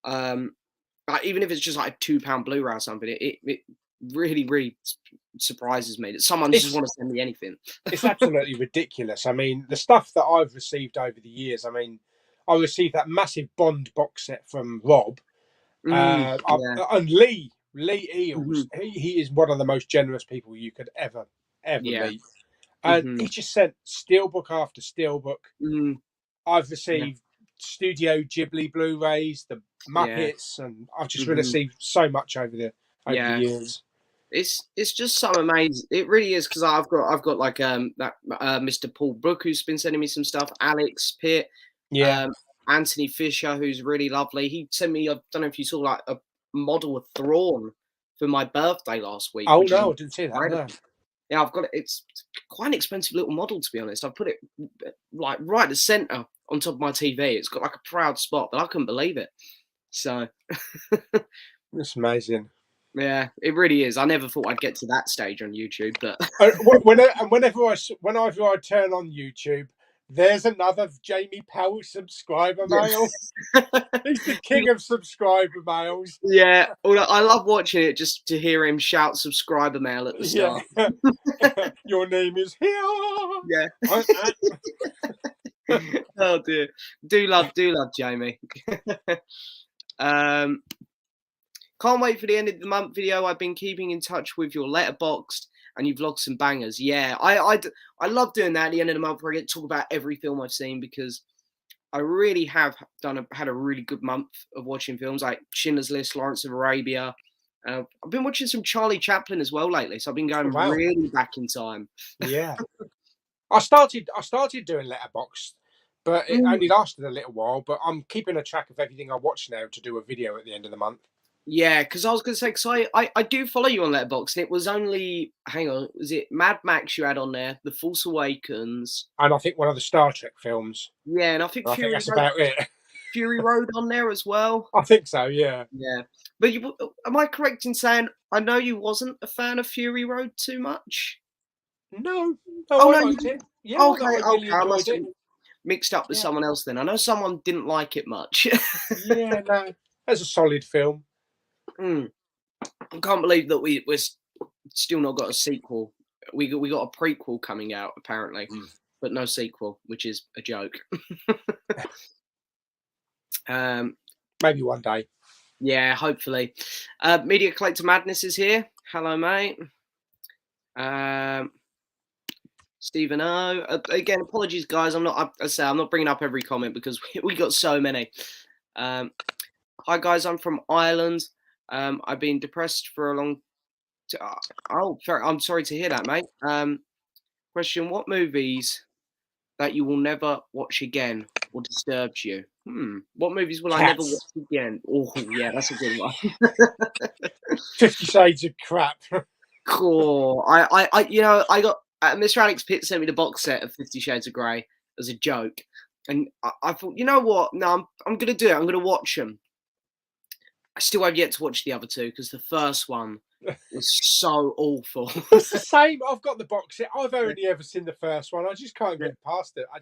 like even if it's just like a £2 Blu-ray or something, it really surprises me that someone just want to send me anything. It's absolutely ridiculous. I mean, the stuff that I've received over the years. I mean, I received that massive Bond box set from Rob, and Lee Eels. He is one of the most generous people you could ever meet. And he just sent steelbook after steelbook. I've received Studio Ghibli Blu-rays, the Muppets, and I've just received so much over the years. It's just so amazing. It really is, because I've got like that Mr. Paul Brook who's been sending me some stuff, Alex Pitt, Anthony Fisher, who's really lovely. He sent me, I don't know if you saw, like a model of Thrawn for my birthday last week. Oh no, I didn't see that. No. Yeah, I've got it. It's quite an expensive little model, to be honest. I've put it like right at the center on top of my TV. It's got like a proud spot, but I couldn't believe it. So it's amazing. Yeah, it really is. I never thought I'd get to that stage on YouTube, but whenever I turn on YouTube, there's another Jamie Powell subscriber mail. He's the king of subscriber mails. Yeah, I love watching it just to hear him shout subscriber mail at the start. Yeah. Your name is here. Yeah. Oh dear. Do love Jamie. Can't wait for the end of the month video. I've been keeping in touch with your letterboxd, and you've vlogged some bangers. Yeah, I love doing that at the end of the month where I get to talk about every film I've seen, because I really have had a really good month of watching films like Schindler's List, Lawrence of Arabia. I've been watching some Charlie Chaplin as well lately, so I've been going really back in time. Yeah, I started doing letterboxd, but it only lasted a little while. But I'm keeping a track of everything I watch now to do a video at the end of the month. Yeah, because I was going to say, because I do follow you on Letterboxd, and it was only, hang on, was it Mad Max you had on there, The Force Awakens? And I think one of the Star Trek films. Yeah, and I think that's about it. Fury Road on there as well? I think so, yeah. Yeah. But am I correct in saying, I know you wasn't a fan of Fury Road too much? No. I liked it. Yeah, okay, I must have mixed up with someone else then. I know someone didn't like it much. Yeah, no. That's a solid film. I can't believe that we're still not got a sequel. We got a prequel coming out apparently, but no sequel, which is a joke. Maybe one day. Yeah, hopefully. Media Collector Madness is here. Hello, mate. Stephen O. Again, apologies, guys. I'm not bringing up every comment because we got so many. Hi, guys. I'm from Ireland. I've been depressed for a long I'm sorry to hear that, mate. Question: what movies that you will never watch again or disturbs you? What movies will I never watch again? Oh, yeah, that's a good one. 50 Shades of Crap. Cool. I got Mr. Alex Pitt sent me the box set of 50 Shades of Grey as a joke, and I thought, you know what? No, I'm gonna do it. I'm gonna watch them. I still have yet to watch the other two because the first one was so awful. It's the same. I've got the box set. I've only ever seen the first one. I just can't get past it. I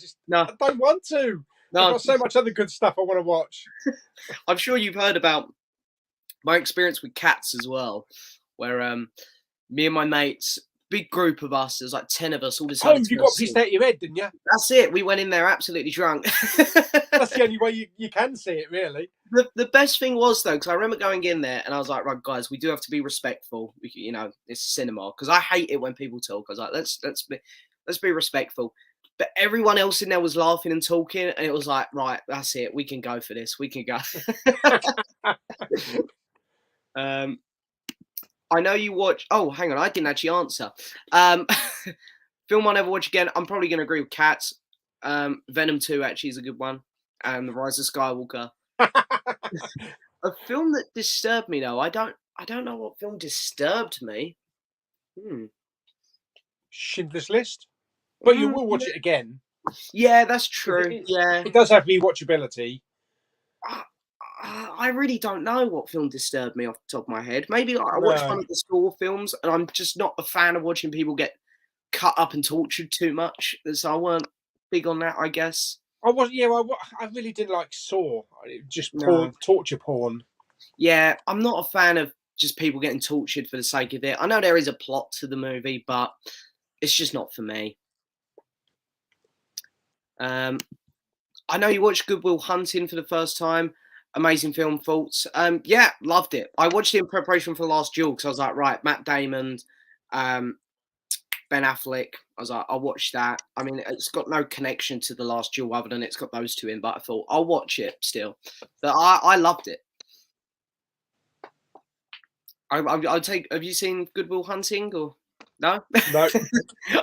don't want to. I've got so much other good stuff I want to watch. I'm sure you've heard about my experience with Cats as well, where me and my mates, big group of us, there's like 10 of us, all decided. Oh, you got pissed out your head, didn't you? That's it. We went in there absolutely drunk. That's the only way you can see it, really. The best thing was, though, because I remember going in there and I was like, right, guys, we do have to be respectful. You know, it's cinema. Because I hate it when people talk. I was like, let's be respectful. But everyone else in there was laughing and talking, and it was like, right, that's it. We can go for this. We can go. I know you watch. Oh, hang on, I didn't actually answer. Film I'll never watch again. I'm probably going to agree with Cats. Venom 2 actually is a good one, and The Rise of Skywalker. A film that disturbed me, though. I don't know what film disturbed me. Schindler's List. But you will watch it again. Yeah, that's true. It does have rewatchability. I really don't know what film disturbed me off the top of my head. Maybe I watched one of the Saw films, and I'm just not a fan of watching people get cut up and tortured too much. So I weren't big on that, I guess. I really didn't like Saw. Just torture porn. Yeah, I'm not a fan of just people getting tortured for the sake of it. I know there is a plot to the movie, but it's just not for me. I know you watched Good Will Hunting for the first time. Amazing film, thoughts? Yeah, loved it. I watched it in preparation for Last Duel because I was like, right, Matt Damon, Ben Affleck. I was like, I'll watch that. I mean, it's got no connection to the Last Duel other than it's got those two in, but I thought I'll watch it still. But I loved it. I'll take. Have you seen Good Will Hunting or? No.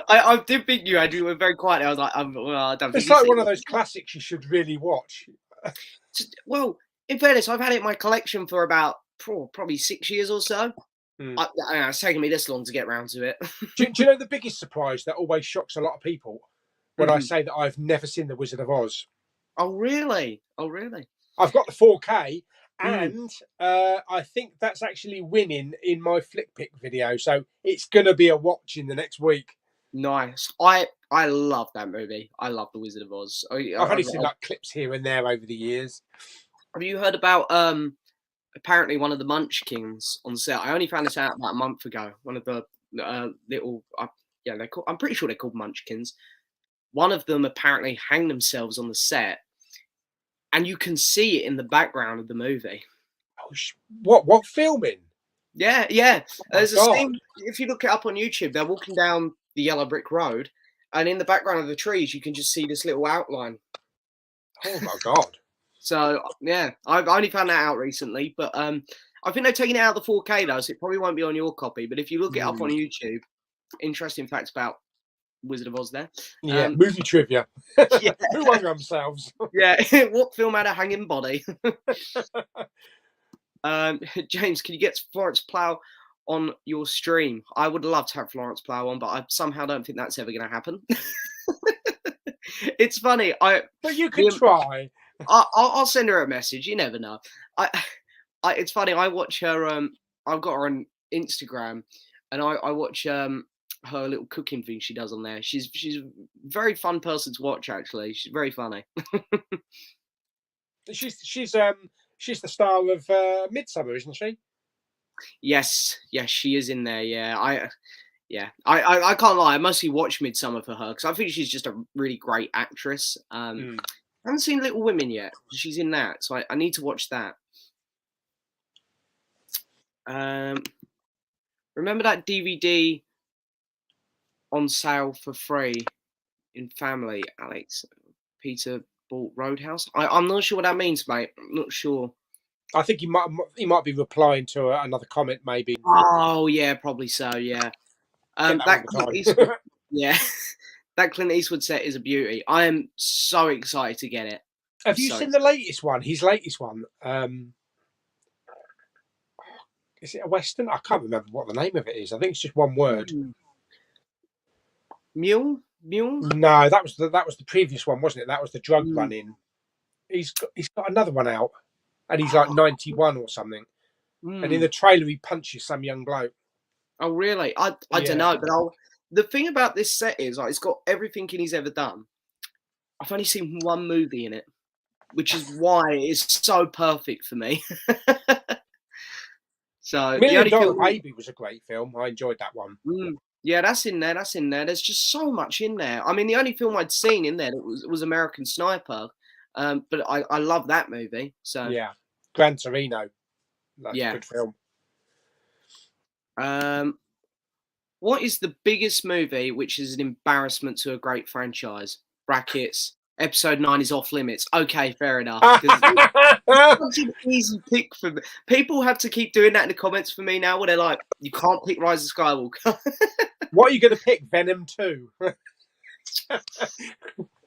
I did think you had. You were very quiet. I was like, I don't think it's like one of those classics you should really watch. Well, in fairness, I've had it in my collection for about probably 6 years or so. It's taken me this long to get around to it. do you know the biggest surprise that always shocks a lot of people when I say that I've never seen The Wizard of Oz? Oh, really? I've got the 4K. And I think that's actually winning in my flick pick video, so it's going to be a watch in the next week. Nice. I love that movie. I love The Wizard of Oz. I've only seen like clips here and there over the years. Have you heard about apparently one of the Munchkins on set? I only found this out about a month ago. One of the little I'm pretty sure they're called Munchkins. One of them apparently hanged themselves on the set. And you can see it in the background of the movie. Oh, what filming? Yeah. There's a scene, if you look it up on YouTube, they're walking down the yellow brick road, and in the background of the trees, you can just see this little outline. Oh, my God. So, yeah, I've only found that out recently, but I think they're taking it out of the 4K, though, so it probably won't be on your copy. But if you look it up on YouTube, interesting facts about Wizard of Oz there. Yeah, movie trivia. Yeah. Who hung themselves? Yeah, what film had a hanging body? James, can you get Florence Plough on your stream? I would love to have Florence Plough on, but I somehow don't think that's ever going to happen. It's funny. But you could try. I'll send her a message. You never know. It's funny. I watch her. I've got her on Instagram, and I watch her little cooking thing she does on there. She's a very fun person to watch, actually. She's very funny. She's the star of Midsummer, isn't she? Yes, she is in there. Yeah, I can't lie. I mostly watch Midsummer for her because I think she's just a really great actress. I haven't seen Little Women yet. She's in that, so I need to watch that. Remember that DVD on sale for free in family, Alex? Peter bought Roadhouse. I'm not sure what that means, mate. I'm not sure. I think he might be replying to another comment, maybe. Oh yeah, probably so. Yeah. That Clint Eastwood, yeah, that Clint Eastwood set is a beauty. I am so excited to get it. Have you seen the latest one? His latest one. Is it a Western? I can't remember what the name of it is. I think it's just one word. Mule? No, that was the previous one, wasn't it? That was the drug running. He's got another one out, and he's like 91 or something. And in the trailer, he punches some young bloke. Oh, really? I don't know, but the thing about this set is, like, it's got everything he's ever done. I've only seen one movie in it, which is why it's so perfect for me. So $1 Million Baby was a great film. I enjoyed that one. Yeah, that's in there. That's in there. There's just so much in there. I mean, the only film I'd seen in there was American Sniper, but I love that movie. So yeah, Gran Torino. That's a good film. What is the biggest movie which is an embarrassment to a great franchise? Brackets. Episode 9 is off limits. Okay, fair enough. It's such an easy pick for me. People have to keep doing that in the comments for me now, where they're like, "You can't pick Rise of Skywalker." What are you going to pick? Venom 2.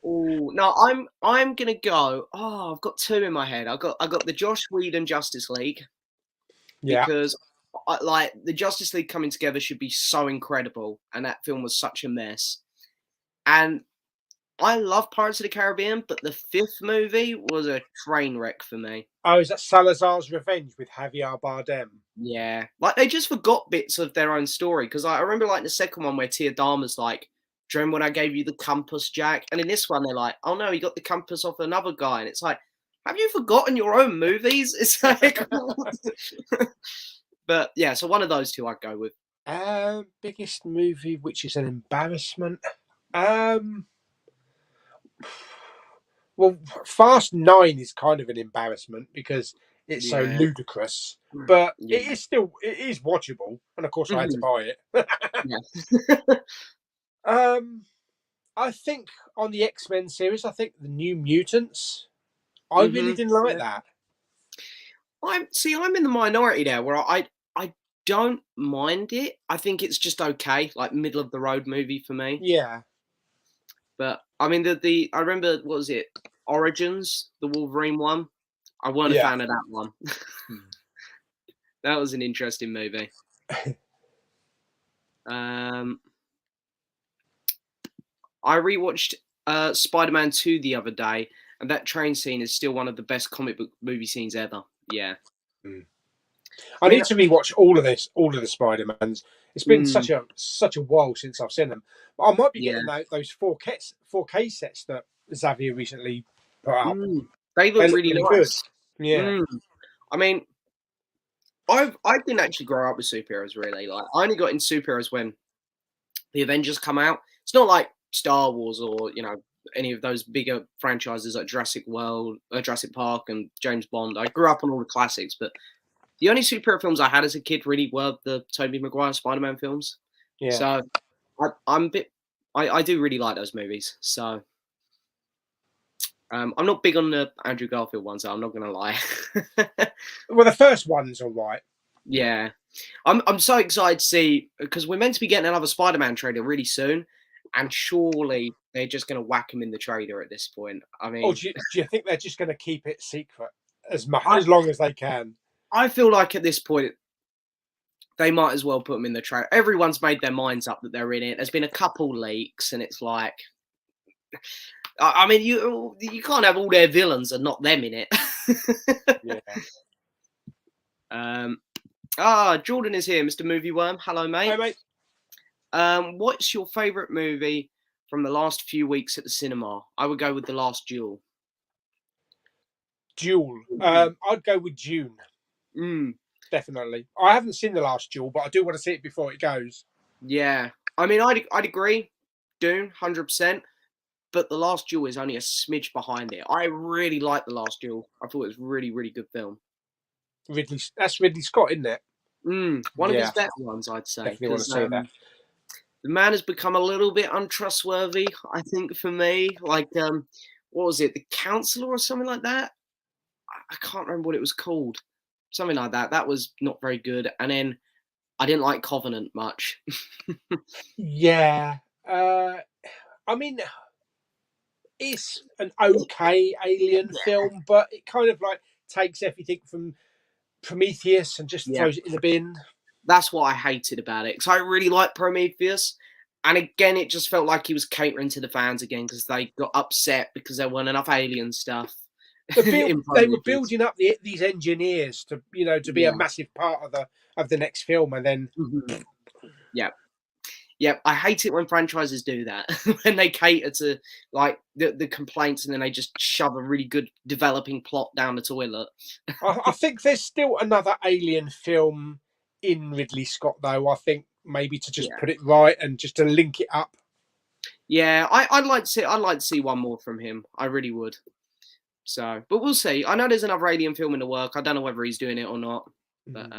Oh no, I'm gonna go. Oh, I've got two in my head. I got the Joss Whedon Justice League. Yeah. Because like the Justice League coming together should be so incredible, and that film was such a mess. And I love Pirates of the Caribbean, but the fifth movie was a train wreck for me. Oh, is that Salazar's Revenge with Javier Bardem? Yeah, like they just forgot bits of their own story. Because I remember like the second one where Tia Dama's like, "Do you remember when I gave you the compass, Jack?" And in this one they're like, "Oh no, he got the compass off another guy," and it's like, have you forgotten your own movies? It's like, but yeah, so one of those two I'd go with. Biggest movie which is an embarrassment. Well, Fast 9 is kind of an embarrassment because it's so ludicrous, but it is watchable, and of course I had to buy it. I think on the X-Men series, I think the New Mutants. I really didn't like that. I'm in the minority there, where I don't mind it. I think it's just okay, like middle of the road movie for me. Yeah. But I mean, I remember, what was it, Origins, the Wolverine one. I weren't a fan of that one. That was an interesting movie. I rewatched SpiderMan 2 the other day, and that train scene is still one of the best comic book movie scenes ever. Yeah. I need to rewatch all of the Spider-Mans. It's been such a while since I've seen them. But I might be getting those 4K sets that Xavier recently put up. They look really nice. Good. Yeah. I mean, I didn't actually grow up with superheroes really. Like, I only got into superheroes when the Avengers come out. It's not like Star Wars or any of those bigger franchises like Jurassic Park and James Bond. I grew up on all the classics, but the only superhero films I had as a kid really were the Tobey Maguire Spider-Man films. Yeah. So I do really like those movies. So I'm not big on the Andrew Garfield ones, so I'm not gonna lie. Well, the first one's all right. Yeah. I'm so excited to see, because we're meant to be getting another Spider-Man trailer really soon, and surely they're just going to whack him in the trailer at this point. I mean, do you think they're just going to keep it secret as long as they can? I feel like at this point they might as well put him in the trailer. Everyone's made their minds up that they're in it. There's been a couple leaks, and it's like, I mean, you can't have all their villains and not them in it. Yeah. Jordan is here, Mr. Movie Worm. Hello, mate. Hi, mate. What's your favourite movie from the last few weeks at the cinema? I would go with The Last Duel. Duel. I'd go with Dune. Definitely. I haven't seen The Last Duel, but I do want to see it before it goes. Yeah. I mean, I'd agree. Dune, 100%. But The Last Duel is only a smidge behind it. I really like The Last Duel. I thought it was a really, really good film. That's Ridley Scott, isn't it? One of his better ones, I'd say. Definitely want to say that. The man has become a little bit untrustworthy, I think, for me. Like, what was it? The Counselor or something like that? I can't remember what it was called. Something like that. That was not very good. And then I didn't like Covenant much. Yeah. I mean, it's an okay alien film, but it kind of like takes everything from Prometheus and just throws it in the bin. That's what I hated about it, because I really like Prometheus, and again, it just felt like he was catering to the fans again, because they got upset because there weren't enough alien stuff, They were building up these engineers to be a massive part of the next film, and then Yeah, I hate it when franchises do that. When they cater to like the complaints and then they just shove a really good developing plot down the toilet. I think there's still another Alien film in Ridley Scott, though. I think maybe to just put it right and just to link it up. Yeah, I'd like to see one more from him. I really would. So, but we'll see. I know there's another Alien film in the work. I don't know whether he's doing it or not. But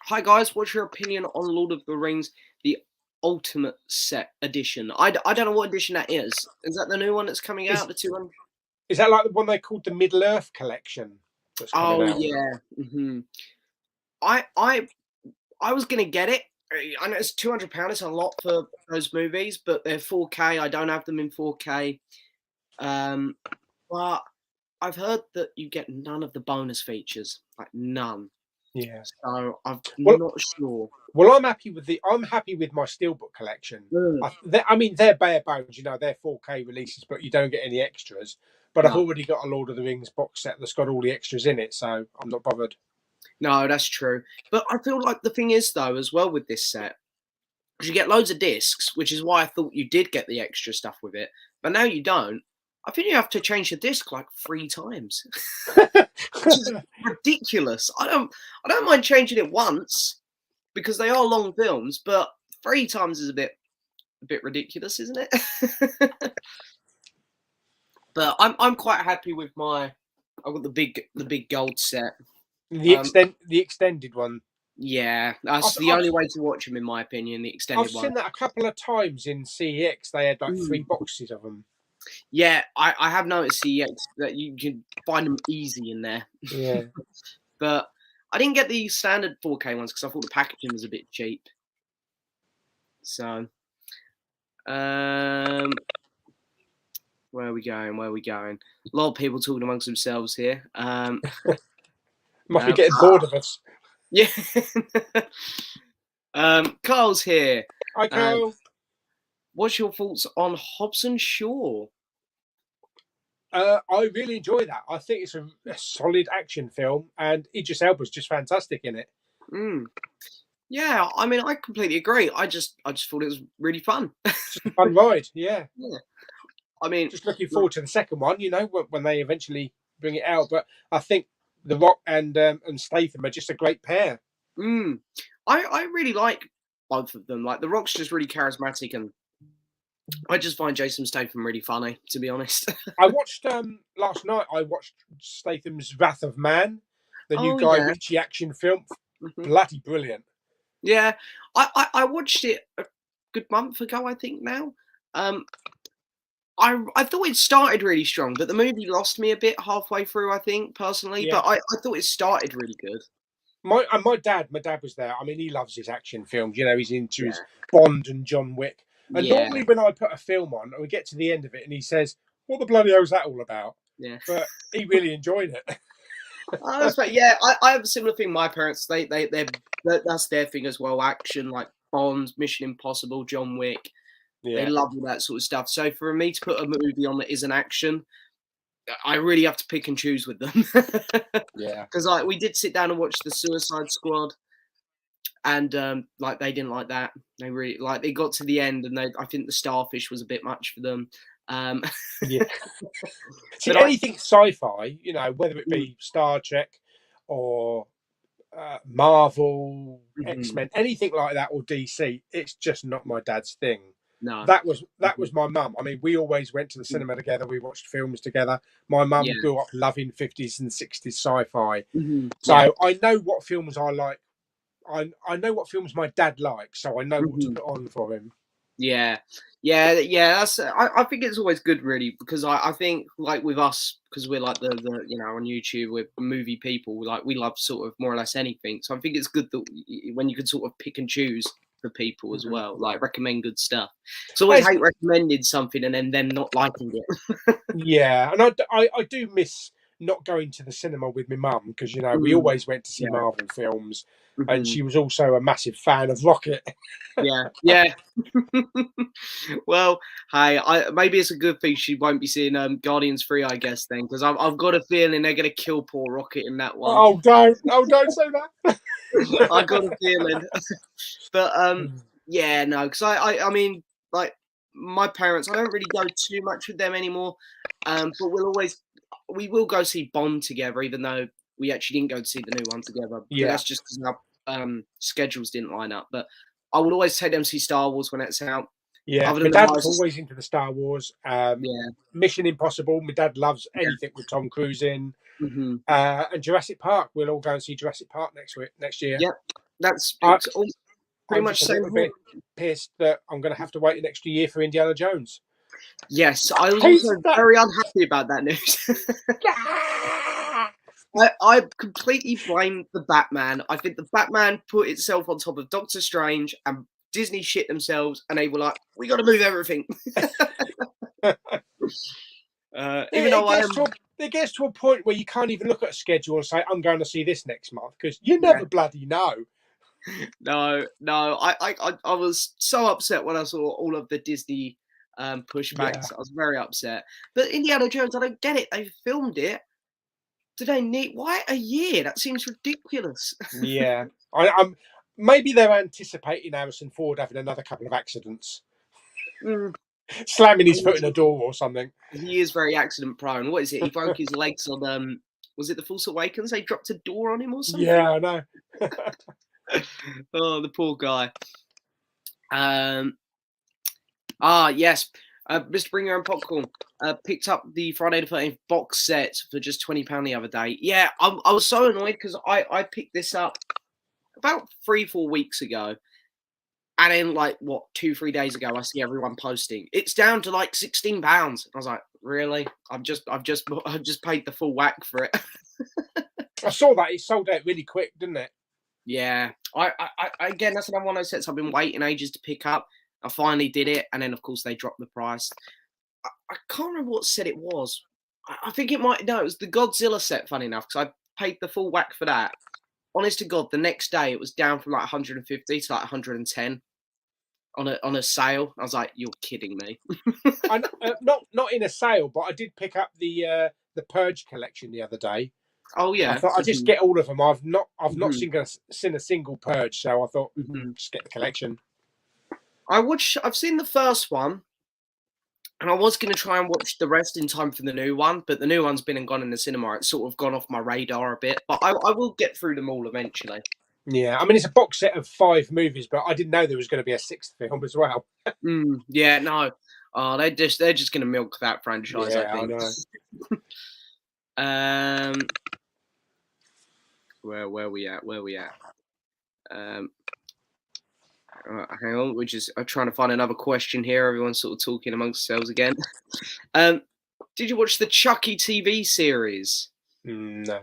hi guys, what's your opinion on Lord of the Rings, the Ultimate Set Edition? I don't know what edition that is. Is that the new one that's coming out? The 200? Is that like the one they called the Middle Earth Collection? That's coming out? Yeah. I was gonna get it. I know it's £200. It's a lot for those movies, but they're 4K. I don't have them in 4K. But I've heard that you get none of the bonus features, like none. Yeah. So I'm not sure. Well, I'm happy with my Steelbook collection. I mean, they're bare bones, they're 4K releases, but you don't get any extras. But I've already got a Lord of the Rings box set that's got all the extras in it, so I'm not bothered. No, that's true. But I feel like the thing is, though, as well with this set, you get loads of discs, which is why I thought you did get the extra stuff with it. But now you don't. I think you have to change the disc like 3 times. Which is ridiculous. I don't mind changing it once because they are long films, but 3 times is a bit ridiculous, isn't it? But I'm quite happy with I've got the big gold set. The extended one. Yeah, that's the only way to watch them, in my opinion. The extended one. I've seen that a couple of times in CEX. They had like 3 boxes of them. Yeah, I have noticed CEX that you can find them easy in there. Yeah. But I didn't get the standard 4K ones because I thought the packaging was a bit cheap. So, where are we going? A lot of people talking amongst themselves here. Must be getting bored of us. Yeah. Carl's here. Hi, Carl. What's your thoughts on Hobbs and Shaw? I really enjoy that. I think it's a solid action film, and Idris Elba's just fantastic in it. Yeah, I mean, I completely agree. I just thought it was really fun. Just a fun ride, yeah. I mean, just looking forward to the second one. When they eventually bring it out. But I think The Rock and Statham are just a great pair. I really like both of them. Like The Rock's just really charismatic, and I just find Jason Statham really funny, to be honest. I watched last night. I watched Statham's Wrath of Man, the new Guy Ritchie action film. Bloody brilliant. Yeah, I watched it a good month ago, I think now. I thought it started really strong, but the movie lost me a bit halfway through, I think, personally. Yeah. But I thought it started really good. My dad was there. I mean, he loves his action films. He's into his Bond and John Wick. And normally when I put a film on, we get to the end of it and he says, what the bloody hell is that all about? Yeah. But he really enjoyed it. That's right. Yeah, I have a similar thing. My parents, that's their thing as well. Action, like Bond, Mission Impossible, John Wick. Yeah. They love all that sort of stuff. So for me to put a movie on that isn't action, I really have to pick and choose with them. Yeah. Because we did sit down and watch The Suicide Squad, and they didn't like that. They really they got to the end, and I think the starfish was a bit much for them. Yeah. See, anything sci-fi, whether it be Star Trek or Marvel, X-Men, anything like that, or DC, it's just not my dad's thing. No, that was my mum. I mean, we always went to the cinema together. We watched films together. My mum grew up loving 50s and 60s sci-fi, so I know what films I like. I know what films my dad likes, so I know what to put on for him. Yeah. That's. I think it's always good, really, because I think with us, because we're like the on YouTube, we're movie people. We love sort of more or less anything. So I think it's good that when you can sort of pick and choose for people as well, recommend good stuff. So always hate recommending something and then them not liking it. Yeah, and I do miss not going to the cinema with my mum because we always went to see Marvel films, and she was also a massive fan of Rocket. Yeah. Well, hey, maybe it's a good thing she won't be seeing Guardians 3, I guess, then, because I've got a feeling they're gonna kill poor Rocket in that one. Oh, don't say that. I got a feeling. But yeah, no, because I mean, like, my parents, I don't really go too much with them anymore. But we will go see Bond together, even though we actually didn't go to see the new one together. Yeah, that's just because our schedules didn't line up. But I would always take them to see Star Wars when it's out. Yeah, my dad was always into the Star Wars. Mission Impossible. My dad loves anything with Tom Cruise in. And Jurassic Park. We'll all go and see Jurassic Park next year. Yep, that's pretty much a little bit pissed that I'm going to have to wait an extra year for Indiana Jones. Yes, I was also very unhappy about that news. I completely blame the Batman. I think the Batman put itself on top of Doctor Strange, and Disney shit themselves, and they were like, "We got to move everything." Even though it gets to a point where you can't even look at a schedule and say, "I'm going to see this next month," because you never bloody know. No, I was so upset when I saw all of the Disney pushbacks. I was very upset. But Indiana Jones, I don't get it. They filmed it. Do they need why a year? That seems ridiculous. Yeah, I'm maybe they're anticipating Harrison Ford having another couple of accidents, slamming his foot in a door or something. He is very accident prone. What is it? He broke his legs on was it The Force Awakens? They dropped a door on him or something. Yeah, I know. Oh, the poor guy. Yes. Mr. Bring Your Own Popcorn picked up the Friday the 13th box set for just £20 the other day. Yeah, I was so annoyed because I picked this up about 3-4 weeks ago. And then, 2-3 days ago, I see everyone posting it's down to like £16. I was like, really? I've just paid the full whack for it. I saw that it sold out really quick, didn't it? Yeah, I again, that's another one of those sets I've been waiting ages to pick up. I finally did it, and then of course they dropped the price. I can't remember what set it was. I think it was the Godzilla set. Funny enough, because I paid the full whack for that. Honest to God, the next day it was down from 150 to 110 on a sale. I was like, you're kidding me. Not in a sale, but I did pick up the Purge collection the other day. Oh yeah, I thought I'd just get all of them. I've not seen a single Purge, so I thought just get the collection. I've seen the first one, and I was going to try and watch the rest in time for the new one, but the new one's been and gone in the cinema. It's sort of gone off my radar a bit, but I will get through them all eventually. Yeah, I mean, it's a box set of 5 movies, but I didn't know there was going to be a 6th film as well. Yeah, no. They're just going to milk that franchise, I think. I know. Where we at? Hang on, we're just trying to find another question here. Everyone's sort of talking amongst themselves again. Did you watch the Chucky TV series? No.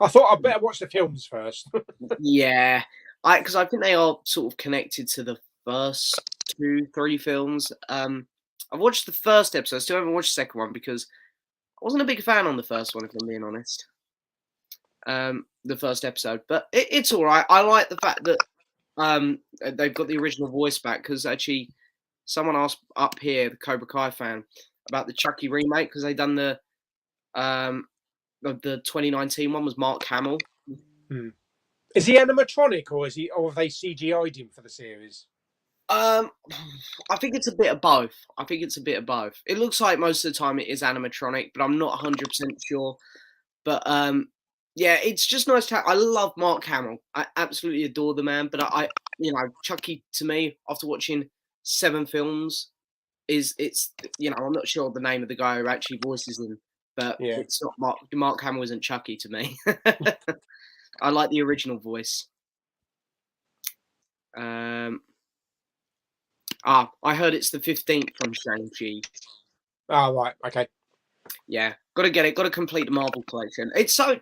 I thought I'd better watch the films first. Yeah, because I think they are sort of connected to the first 2-3 films. I've watched the first episode. I still haven't watched the second one because I wasn't a big fan on the first one, if I'm being honest. The first episode, but it's all right. I like the fact that they've got the original voice back, because actually someone asked up here, the Cobra Kai fan, about the Chucky remake, because they done the 2019 one was Mark Hamill. Is he animatronic, or have they CGI'd him for the series? I think it's a bit of both. It looks like most of the time it is animatronic, but I'm not 100% sure. But yeah, it's just nice to have. I love Mark Hamill. I absolutely adore the man. But Chucky, to me, after watching 7 films, it's I'm not sure the name of the guy who actually voices him, but it's not Mark Hamill isn't Chucky to me. I like the original voice. I heard it's the 15th from Shang-Chi. Oh, right. Okay. Yeah, gotta get it. Gotta complete the Marvel collection. It's so.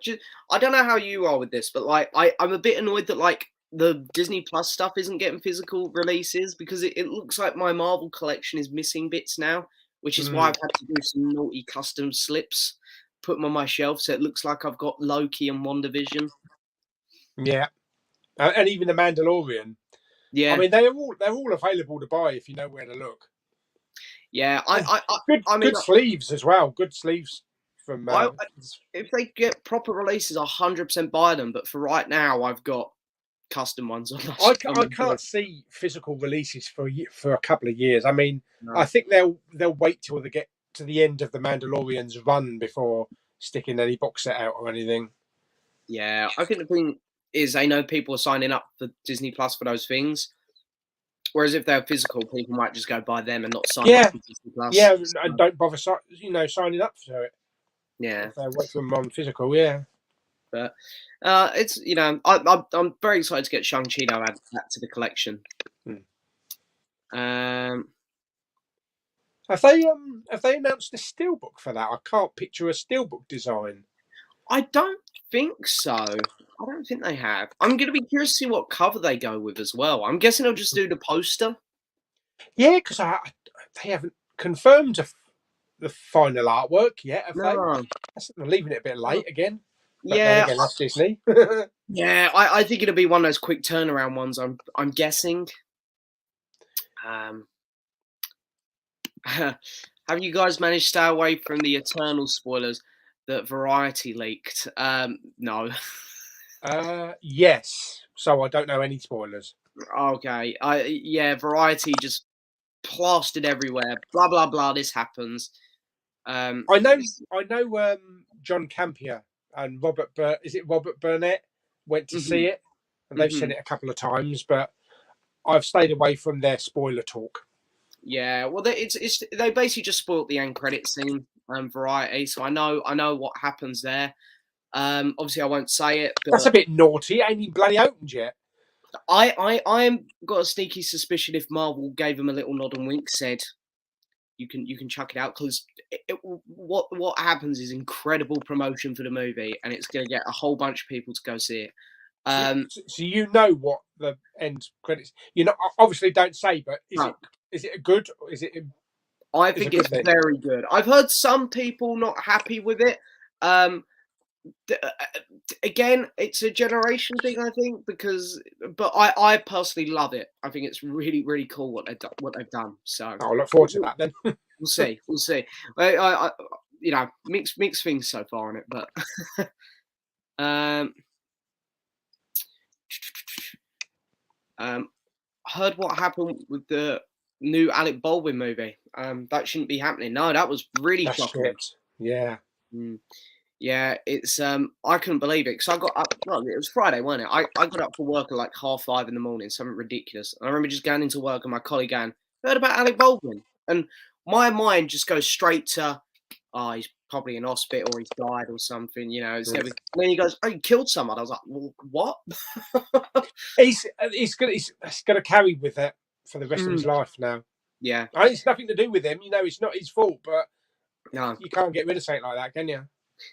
I don't know how you are with this, but I'm a bit annoyed that the Disney Plus stuff isn't getting physical releases, because it looks like my Marvel collection is missing bits now, which is why I've had to do some naughty custom slips. put them on my shelf, so it looks like I've got Loki and WandaVision. Yeah, and even the Mandalorian. Yeah, I mean they're all available to buy if you know where to look. Yeah, good sleeves as well. Good sleeves from. If they get proper releases, 100% buy them. But for right now, I've got custom ones on. I can't see physical releases for a couple of years. I mean, I think they'll wait till they get to the end of the Mandalorian's run before sticking any box set out or anything. Yeah, I think the thing is, I know people are signing up for Disney Plus for those things. Whereas if they're physical, people might just go buy them and not sign up for Disney Plus. Yeah, and don't bother, signing up for it. Yeah, if they wait for them on physical. Yeah, but it's I'm very excited to get Shang-Chi now add that to the collection. Have they announced a steelbook for that? I can't picture a steelbook design. I don't think so. I don't think they have. I'm going to be curious to see what cover they go with as well. I'm guessing they'll just do the poster. Yeah, because they haven't confirmed the final artwork yet, have they? They're leaving it a bit late again. But yeah, again, that's Disney. Yeah, I think it'll be one of those quick turnaround ones. I'm guessing. Have you guys managed to stay away from the Eternal spoilers that Variety leaked? No. Yes. So I don't know any spoilers. Okay. Variety just plastered everywhere. Blah blah blah. This happens. I know. John Campion and Robert Burnett went to see it, and they've seen it a couple of times, but I've stayed away from their spoiler talk. Yeah, well, they basically just spoiled the end credit scene. Variety, so I know what happens there. Obviously, I won't say it. But that's a bit naughty. Ain't even bloody opened yet. I'm got a sneaky suspicion if Marvel gave him a little nod and wink, said you can chuck it out, because what happens is incredible promotion for the movie, and it's going to get a whole bunch of people to go see it. So you know what the end credits? Obviously don't say, but is it good? Or is it? I think it's very good. I've heard some people not happy with it. Again, it's a generation thing, I think, but I personally love it. I think it's really, really cool what they've done. So I'll look forward to that then. We'll see. I mixed things so far on it, but heard what happened with the new Alec Baldwin movie. That shouldn't be happening. No, that was really shocking. Yeah. Yeah, it's I couldn't believe it, because I got up. Well, it was Friday, wasn't it? I got up for work at like 5:30 in the morning, something ridiculous. And I remember just going into work and my colleague going, "Heard about Alec Baldwin?" And my mind just goes straight to, "Oh, he's probably in hospital, or he's died or something," And then he goes, "Oh, he killed someone." I was like, "Well, what?" He's gonna carry with it for the rest of his life now. Yeah, it's nothing to do with him. It's not his fault, but no, you can't get rid of something like that, can you?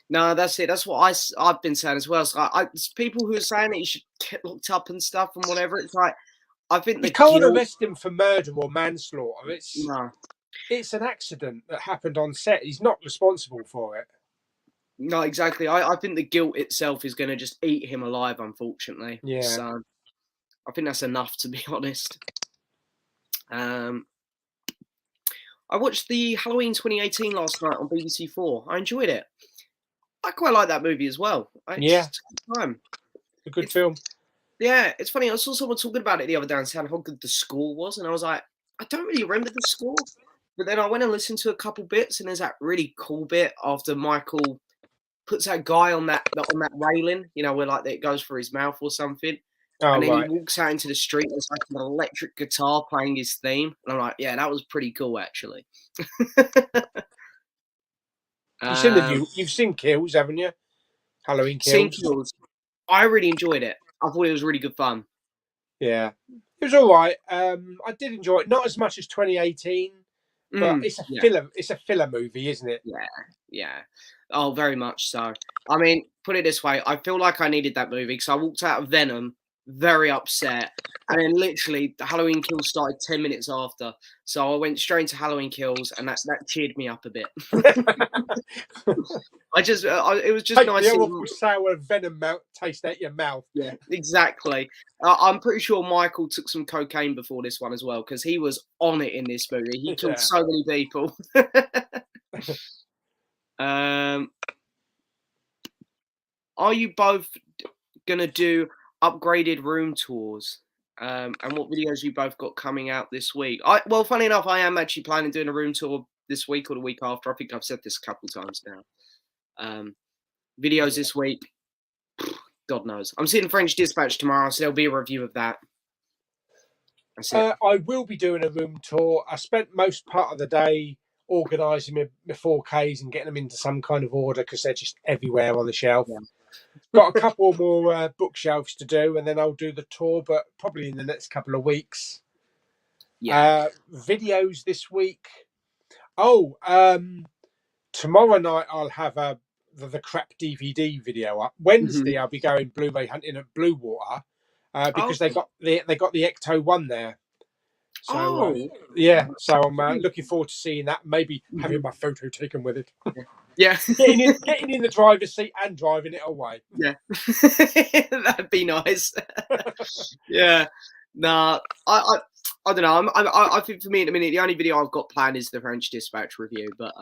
No, that's it. That's what I've been saying as well. So it's people who are saying that you should get locked up and stuff and whatever. It's like, I think you can't arrest him for murder or manslaughter. It's an accident that happened on set. He's not responsible for it. No, exactly. I think the guilt itself is going to just eat him alive, unfortunately. Yeah. So I think that's enough, to be honest. I watched the Halloween 2018 last night on BBC 4. I enjoyed it. I quite like that movie as well. It's a good film. Yeah, it's funny. I saw someone talking about it the other day and saying how good the score was, and I was like, I don't really remember the score. But then I went and listened to a couple bits, and there's that really cool bit after Michael puts that guy on that railing, where like it goes for his mouth or something. And then he walks out into the street, and it's like an electric guitar playing his theme. And I'm like, yeah, that was pretty cool, actually. You've seen Kills, haven't you? Halloween Kills. Seen Kills. I really enjoyed it. I thought it was really good fun. Yeah, it was all right. I did enjoy it, not as much as 2018, but it's a filler. It's a filler movie, isn't it? Yeah. Oh, very much so. I mean, put it this way: I feel like I needed that movie because I walked out of Venom very upset. And then literally the Halloween Kills started 10 minutes after. So I went straight to Halloween Kills, and that cheered me up a bit. It was just Take nice. The awful sour venom taste out your mouth. Yeah, exactly. I'm pretty sure Michael took some cocaine before this one as well, because he was on it in this movie. He killed so many people. Are you both gonna do upgraded room tours? And what videos you both got coming out this week? Well, funny enough, I am actually planning doing a room tour this week or the week after. I think I've said this a couple times now. Videos this week, God knows. I'm seeing French Dispatch tomorrow, so there'll be a review of that. I will be doing a room tour. I spent most part of the day organising my 4Ks and getting them into some kind of order because they're just everywhere on the shelf. Yeah. Got a couple more bookshelves to do, and then I'll do the tour, but probably in the next couple of weeks. Yeah. Videos this week. Oh, tomorrow night I'll have the crap DVD video up. Wednesday I'll be going Blu-ray hunting at Blue Water because they got the Ecto one there. So yeah, so I'm looking forward to seeing that. Maybe having my photo taken with it. Yeah, getting in the driver's seat and driving it away. Yeah, that'd be nice. Yeah, nah, I don't know. I think for me at the minute, the only video I've got planned is the French Dispatch review. But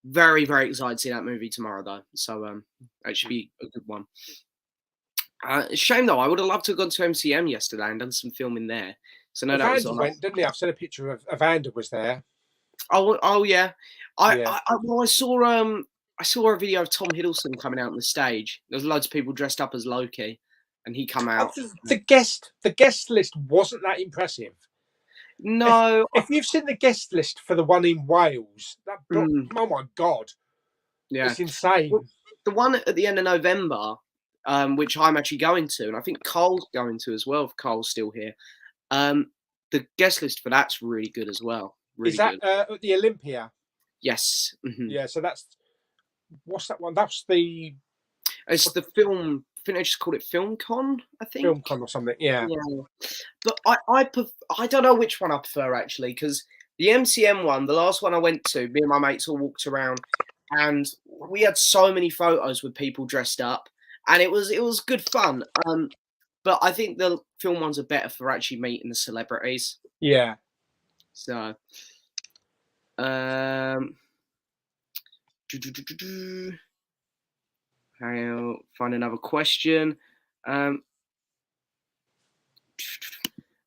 very very excited to see that movie tomorrow though. So that should be a good one. Shame though, I would have loved to have gone to MCM yesterday and done some filming there. So no, that was on. Went, didn't he? I've seen a picture of Evander was there. Oh yeah. I saw a video of Tom Hiddleston coming out on the stage. There was loads of people dressed up as Loki, and he come out. The guest list wasn't that impressive. No, if you've seen the guest list for the one in Wales, oh my god, yeah, it's insane. Well, the one at the end of November, which I'm actually going to, and I think Carl's going to as well. If Carl's still here, the guest list for that's really good as well. Really Is that at the Olympia? Yes. Yeah. So what's that one? It's the film. I think they just called it FilmCon. I think FilmCon or something. Yeah. But I don't know which one I prefer actually, because the MCM one, the last one I went to, me and my mates all walked around, and we had so many photos with people dressed up, and it was good fun. But I think the film ones are better for actually meeting the celebrities. Yeah. So, I'll find another question. You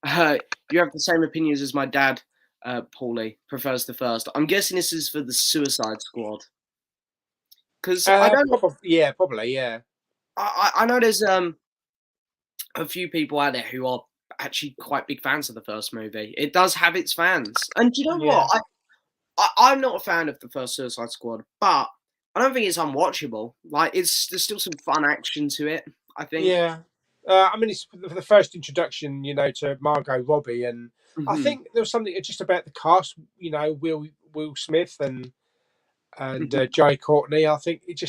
have the same opinions as my dad, Pauly. Prefers the first. I'm guessing this is for the Suicide Squad. Because I don't. Probably. Yeah. I know there's a few people out there who are actually quite big fans of the first movie. It does have its fans, and you know what? I'm not a fan of the first Suicide Squad, but I don't think it's unwatchable. Like there's still some fun action to it, I think. Yeah. I mean, it's the first introduction, to Margot Robbie, and I think there was something just about the cast, Will Smith and Jai Courtney. I think it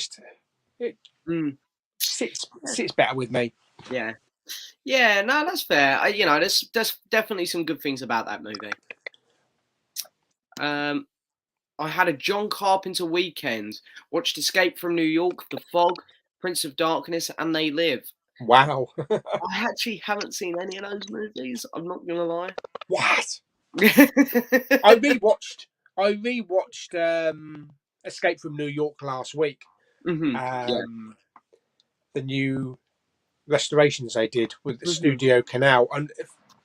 sits better with me. Yeah. Yeah, no, that's fair. There's definitely some good things about that movie. I had a John Carpenter weekend. Watched Escape from New York, The Fog, Prince of Darkness, and They Live. Wow. I actually haven't seen any of those movies. I'm not gonna lie. What? I rewatched Escape from New York last week. The new restorations they did with the Studio Canal, and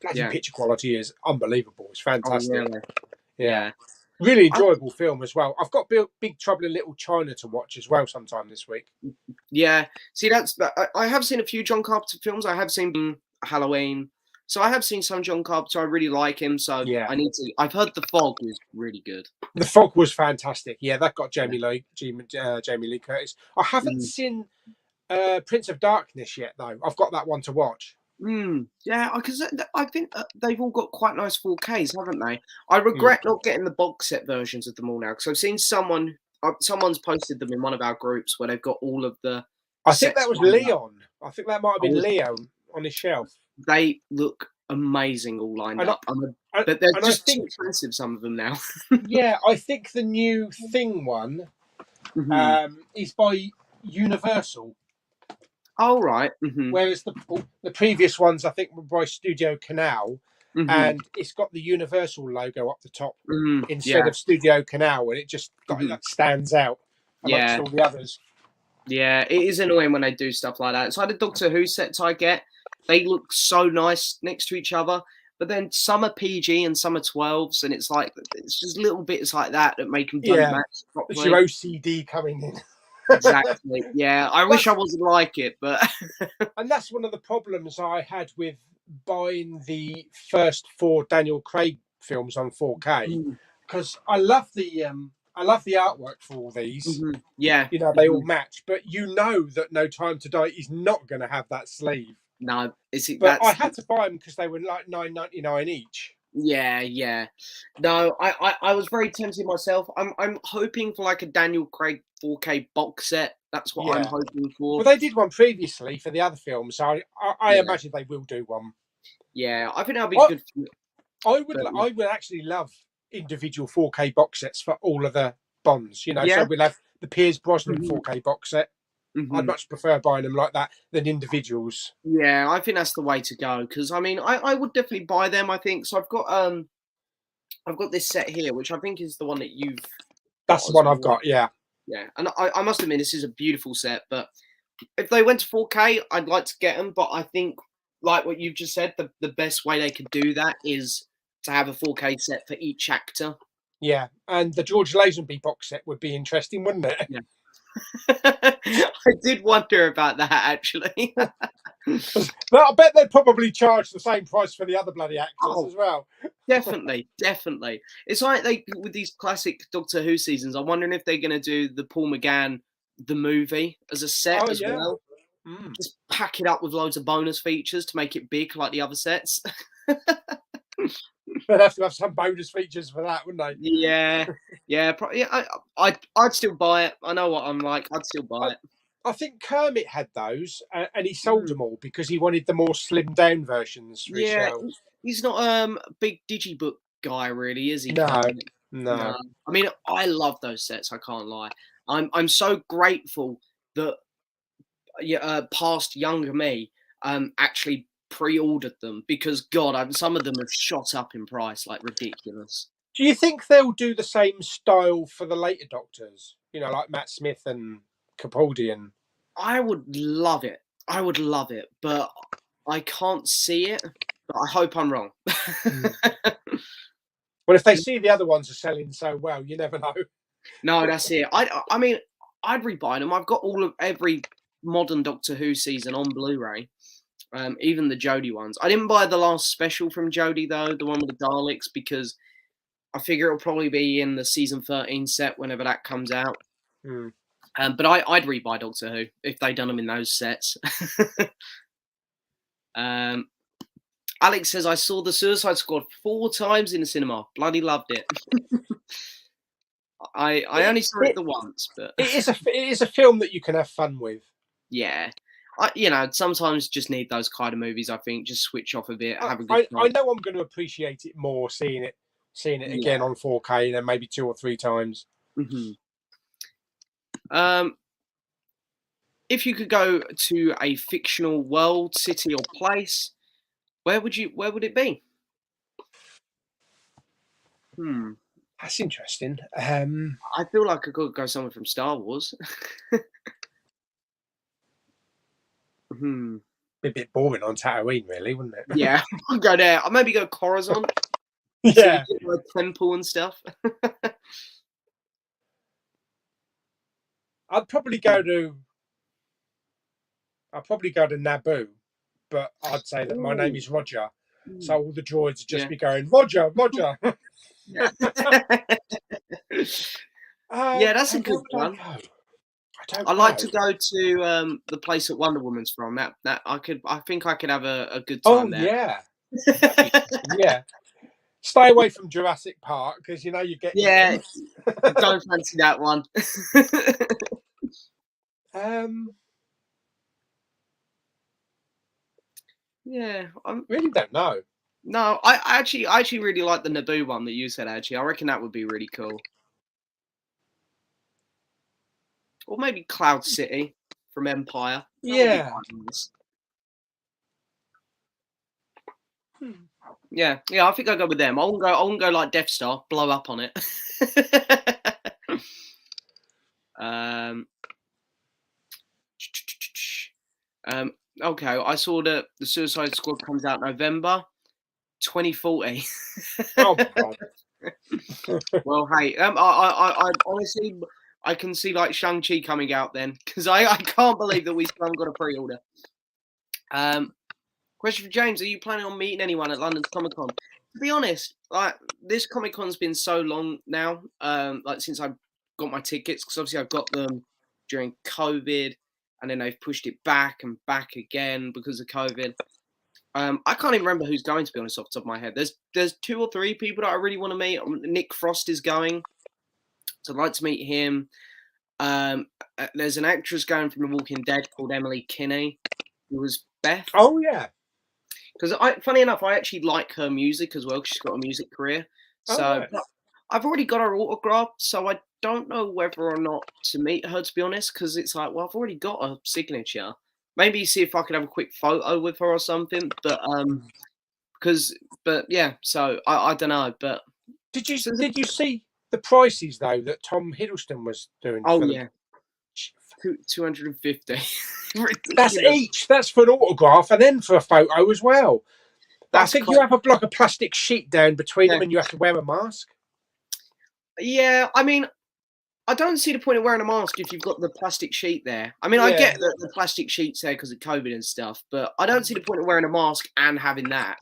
bloody picture quality is unbelievable. It's fantastic. Oh, really? Yeah. Really enjoyable film as well. I've got Big Trouble in Little China to watch as well sometime this week. Yeah. See, I have seen a few John Carpenter films. I have seen Halloween. So I have seen some John Carpenter. I really like him. So yeah. I've heard The Fog was really good. The Fog was fantastic. Yeah, that got Jamie Lee Curtis. I haven't seen Prince of Darkness yet, though. I've got that one to watch. Yeah, because I think they've all got quite nice 4Ks, haven't they? I regret not getting the box set versions of them all now, because I've seen someone's posted them in one of our groups where they've got all of the. I think that was Leon. I think that might have been Leon on his shelf. They look amazing all lined up. But they're just too expensive, some of them now. Yeah, I think the new Thing one is by Universal. Oh, right. Whereas the previous ones, I think, were by Studio Canal, and it's got the Universal logo up the top instead of Studio Canal, and it just that stands out amongst all the others. Yeah, it is annoying when they do stuff like that. It's like the Doctor Who sets I get. They look so nice next to each other, but then some are PG and some are 12s, and it's like it's just little bits like that make them don't match properly. It's your OCD coming in. Exactly. Yeah, I wish I wasn't like it, but and that's one of the problems I had with buying the first 4 Daniel Craig films on 4K, because I love the artwork for all these. Yeah, you know, they all match, but you know that No Time to Die is not going to have that sleeve. No, but I had to buy them because they were like $9.99 each. Yeah. No, I was very tempted myself. I'm hoping for like a Daniel Craig 4K box set. That's what I'm hoping for. Well, they did one previously for the other films, so I imagine they will do one. Yeah, I think that'll be good. I would actually love individual 4K box sets for all of the Bonds. You know, so we'll have the Pierce Brosnan 4K box set. I'd much prefer buying them like that than individuals. Yeah, I think that's the way to go, because I mean, I would definitely buy them. I think so. I've got this set here, which I think is the one that you've. That's the one I've got. Yeah. Yeah, and I must admit this is a beautiful set. But if they went to 4K, I'd like to get them. But I think, like what you've just said, the best way they could do that is to have a 4K set for each actor. Yeah, and the George Lazenby box set would be interesting, wouldn't it? Yeah. I did wonder about that, actually. But I bet they'd probably charge the same price for the other bloody actors as well. Definitely. It's like with these classic Doctor Who seasons, I'm wondering if they're going to do the Paul McGann, the movie, as a set as well. Just pack it up with loads of bonus features to make it big like the other sets. They'd have to have some bonus features for that, wouldn't they? Yeah. I'd still buy it. I know what I'm like. I'd still buy it. I think Kermit had those, and he sold them all because he wanted the more slimmed down versions for his show. He's not a big digibook guy, really, is he? No. I mean, I love those sets. I can't lie. I'm so grateful that past younger me actually pre-ordered them, because God, some of them have shot up in price like ridiculous. Do you think they'll do the same style for the later Doctors? You know, like Matt Smith and Capaldi? I would love it. But I can't see it. But I hope I'm wrong. Well, if they see the other ones are selling so well, you never know. No, that's it. I mean, I'd rebuy them. I've got every modern Doctor Who season on Blu-ray. Even the Jodie ones. I didn't buy the last special from Jodie, though, the one with the Daleks, because I figure it'll probably be in the season 13 set whenever that comes out. But I'd rebuy Doctor Who if they'd done them in those sets. Alex says, I saw the Suicide Squad 4 times in the cinema. Bloody loved it. I only saw it the once, but it is a film that you can have fun with. Yeah. Sometimes just need those kind of movies, I think. Just switch off a bit, have a good time. I know I'm going to appreciate it more seeing it again on 4K, and then maybe 2 or 3 times. If you could go to a fictional world, city, or place, where would it be? That's interesting. I feel like I could go somewhere from Star Wars. Be a bit boring on Tatooine, really, wouldn't it? Yeah, I'll go there. I'll maybe go Coruscant. Yeah, a temple and stuff. I'd probably go to Naboo, but I'd say that my name is Roger, so all the droids would just be going Roger. Yeah, that's a good one. I'd like to go to the place that Wonder Woman's from. That I think I could have a good time there. Yeah. Stay away from Jurassic Park, because you get. Yeah, I don't fancy that one. Yeah, I really don't know. No, I actually really like the Naboo one that you said. Actually, I reckon that would be really cool. Or maybe Cloud City from Empire. That would be quite nice. Yeah, I think I'll go with them. I won't go like Death Star, blow up on it. Okay, I saw that the Suicide Squad comes out November 2040. Oh my God. Well, hey, I honestly, I can see like Shang-Chi coming out then, because I can't believe that we still haven't got a pre-order. Question for James: are you planning on meeting anyone at London's Comic Con? To be honest, like this Comic Con's been so long now, like since I got my tickets, because obviously I got them during COVID, and then they've pushed it back and back again because of COVID. I can't even remember who's going, to be honest, off the top of my head. There's 2 or 3 people that I really want to meet. Nick Frost is going, so I'd like to meet him. There's an actress going from The Walking Dead called Emily Kinney, who was Beth. Oh yeah. Because funny enough, I actually like her music as well. Cause she's got a music career, so nice. I've already got her autograph. So I don't know whether or not to meet her, to be honest. Because it's like, well, I've already got her signature. Maybe see if I could have a quick photo with her or something. But yeah. So I don't know. But did you see the prices though that Tom Hiddleston was doing? Oh yeah, 250. That's each. That's for an autograph and then for a photo as well. I think you have a block of plastic sheet down between them, and you have to wear a mask. Yeah, I mean, I don't see the point of wearing a mask if you've got the plastic sheet there. I mean, I get that the plastic sheet's there because of COVID and stuff, but I don't see the point of wearing a mask and having that.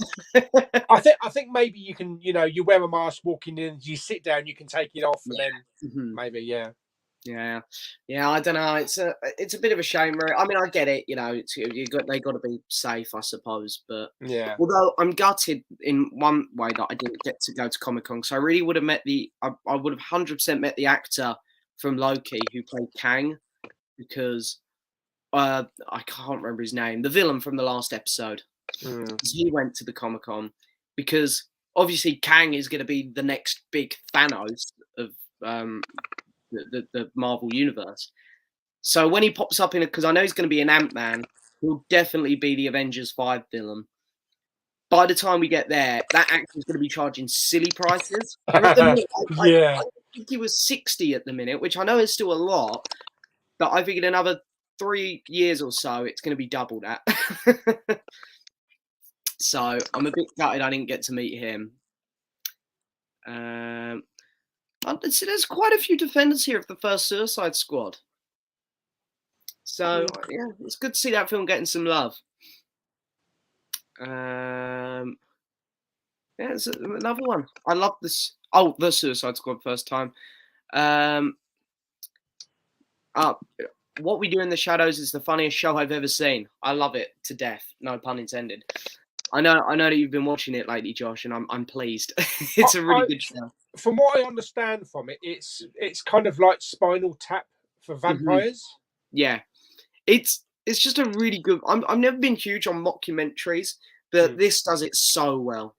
I think maybe you can, you wear a mask walking in, you sit down, you can take it off, and then maybe, yeah. I don't know. It's a bit of a shame. I mean, I get it. They got to be safe, I suppose. But yeah. Although I'm gutted in one way that I didn't get to go to Comic Con, so I really would have met I would have 100% met the actor from Loki who played Kang, because I can't remember his name, the villain from the last episode. He went to the Comic Con because obviously Kang is going to be the next big Thanos of the Marvel universe. So when he pops up in it, because I know he's going to be an Ant-Man, he'll definitely be the Avengers 5 villain. By the time we get there, that actor's going to be charging silly prices. And at the minute, I think he was 60 at the minute, which I know is still a lot, but I think in another 3 years or so, it's going to be double that. So I'm a bit gutted I didn't get to meet him. So there's quite a few defenders here of the first Suicide Squad. So yeah, it's good to see that film getting some love. Yeah, it's another one. I love this. Oh, the Suicide Squad first time. What We Do in the Shadows is the funniest show I've ever seen. I love it to death. No pun intended. I know that you've been watching it lately, Josh, and I'm pleased. It's a really good show. From what I understand from it, it's kind of like Spinal Tap for vampires. Yeah, it's just a really good. I've never been huge on mockumentaries, but this does it so well.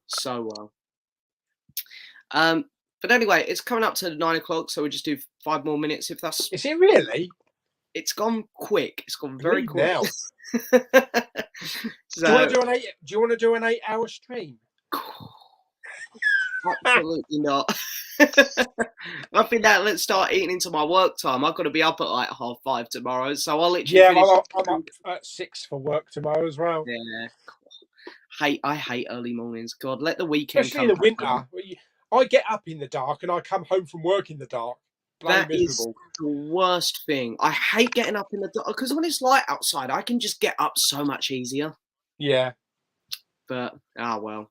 But anyway, it's coming up to 9 o'clock, so we'll just do 5 more minutes if that's. Is it really? It's gone quick. It's gone very quick. Now. Do you want to do an 8-hour stream? Absolutely not. I think that let's start eating into my work time. I've got to be up at like 5:30 tomorrow, so I'll literally. Yeah, I'm up at 6 for work tomorrow as well. Yeah. I hate early mornings. God, let the weekend. Especially in the winter. I get up in the dark and I come home from work in the dark. That is the worst thing. I hate getting up in the dark because when it's light outside, I can just get up so much easier. Yeah. But well.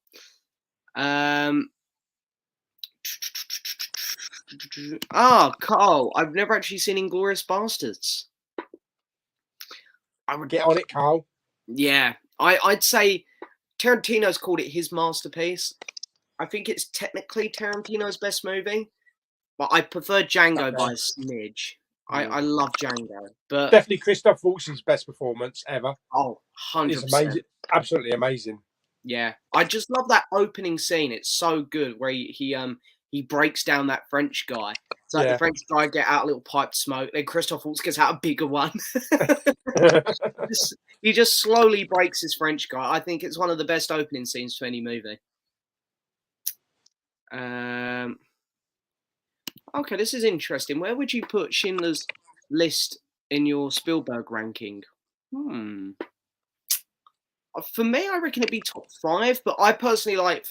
Carl, I've never actually seen Inglourious Bastards. I would get on it, Carl. Yeah, I'd say Tarantino's called it his masterpiece. I think it's technically Tarantino's best movie, but I prefer Django by a smidge. I love Django, but definitely Christoph Waltz's best performance ever. Oh, 100%. It's amazing, absolutely amazing. Yeah, I just love that opening scene. It's so good where he breaks down that French guy. It's like the French guy get out a little pipe of smoke, then Christoph Waltz gets out a bigger one. He just slowly breaks his French guy. I think it's one of the best opening scenes to any movie. Okay, this is interesting. Where would you put Schindler's List in your Spielberg ranking? For me, I reckon it'd be top 5, but I personally like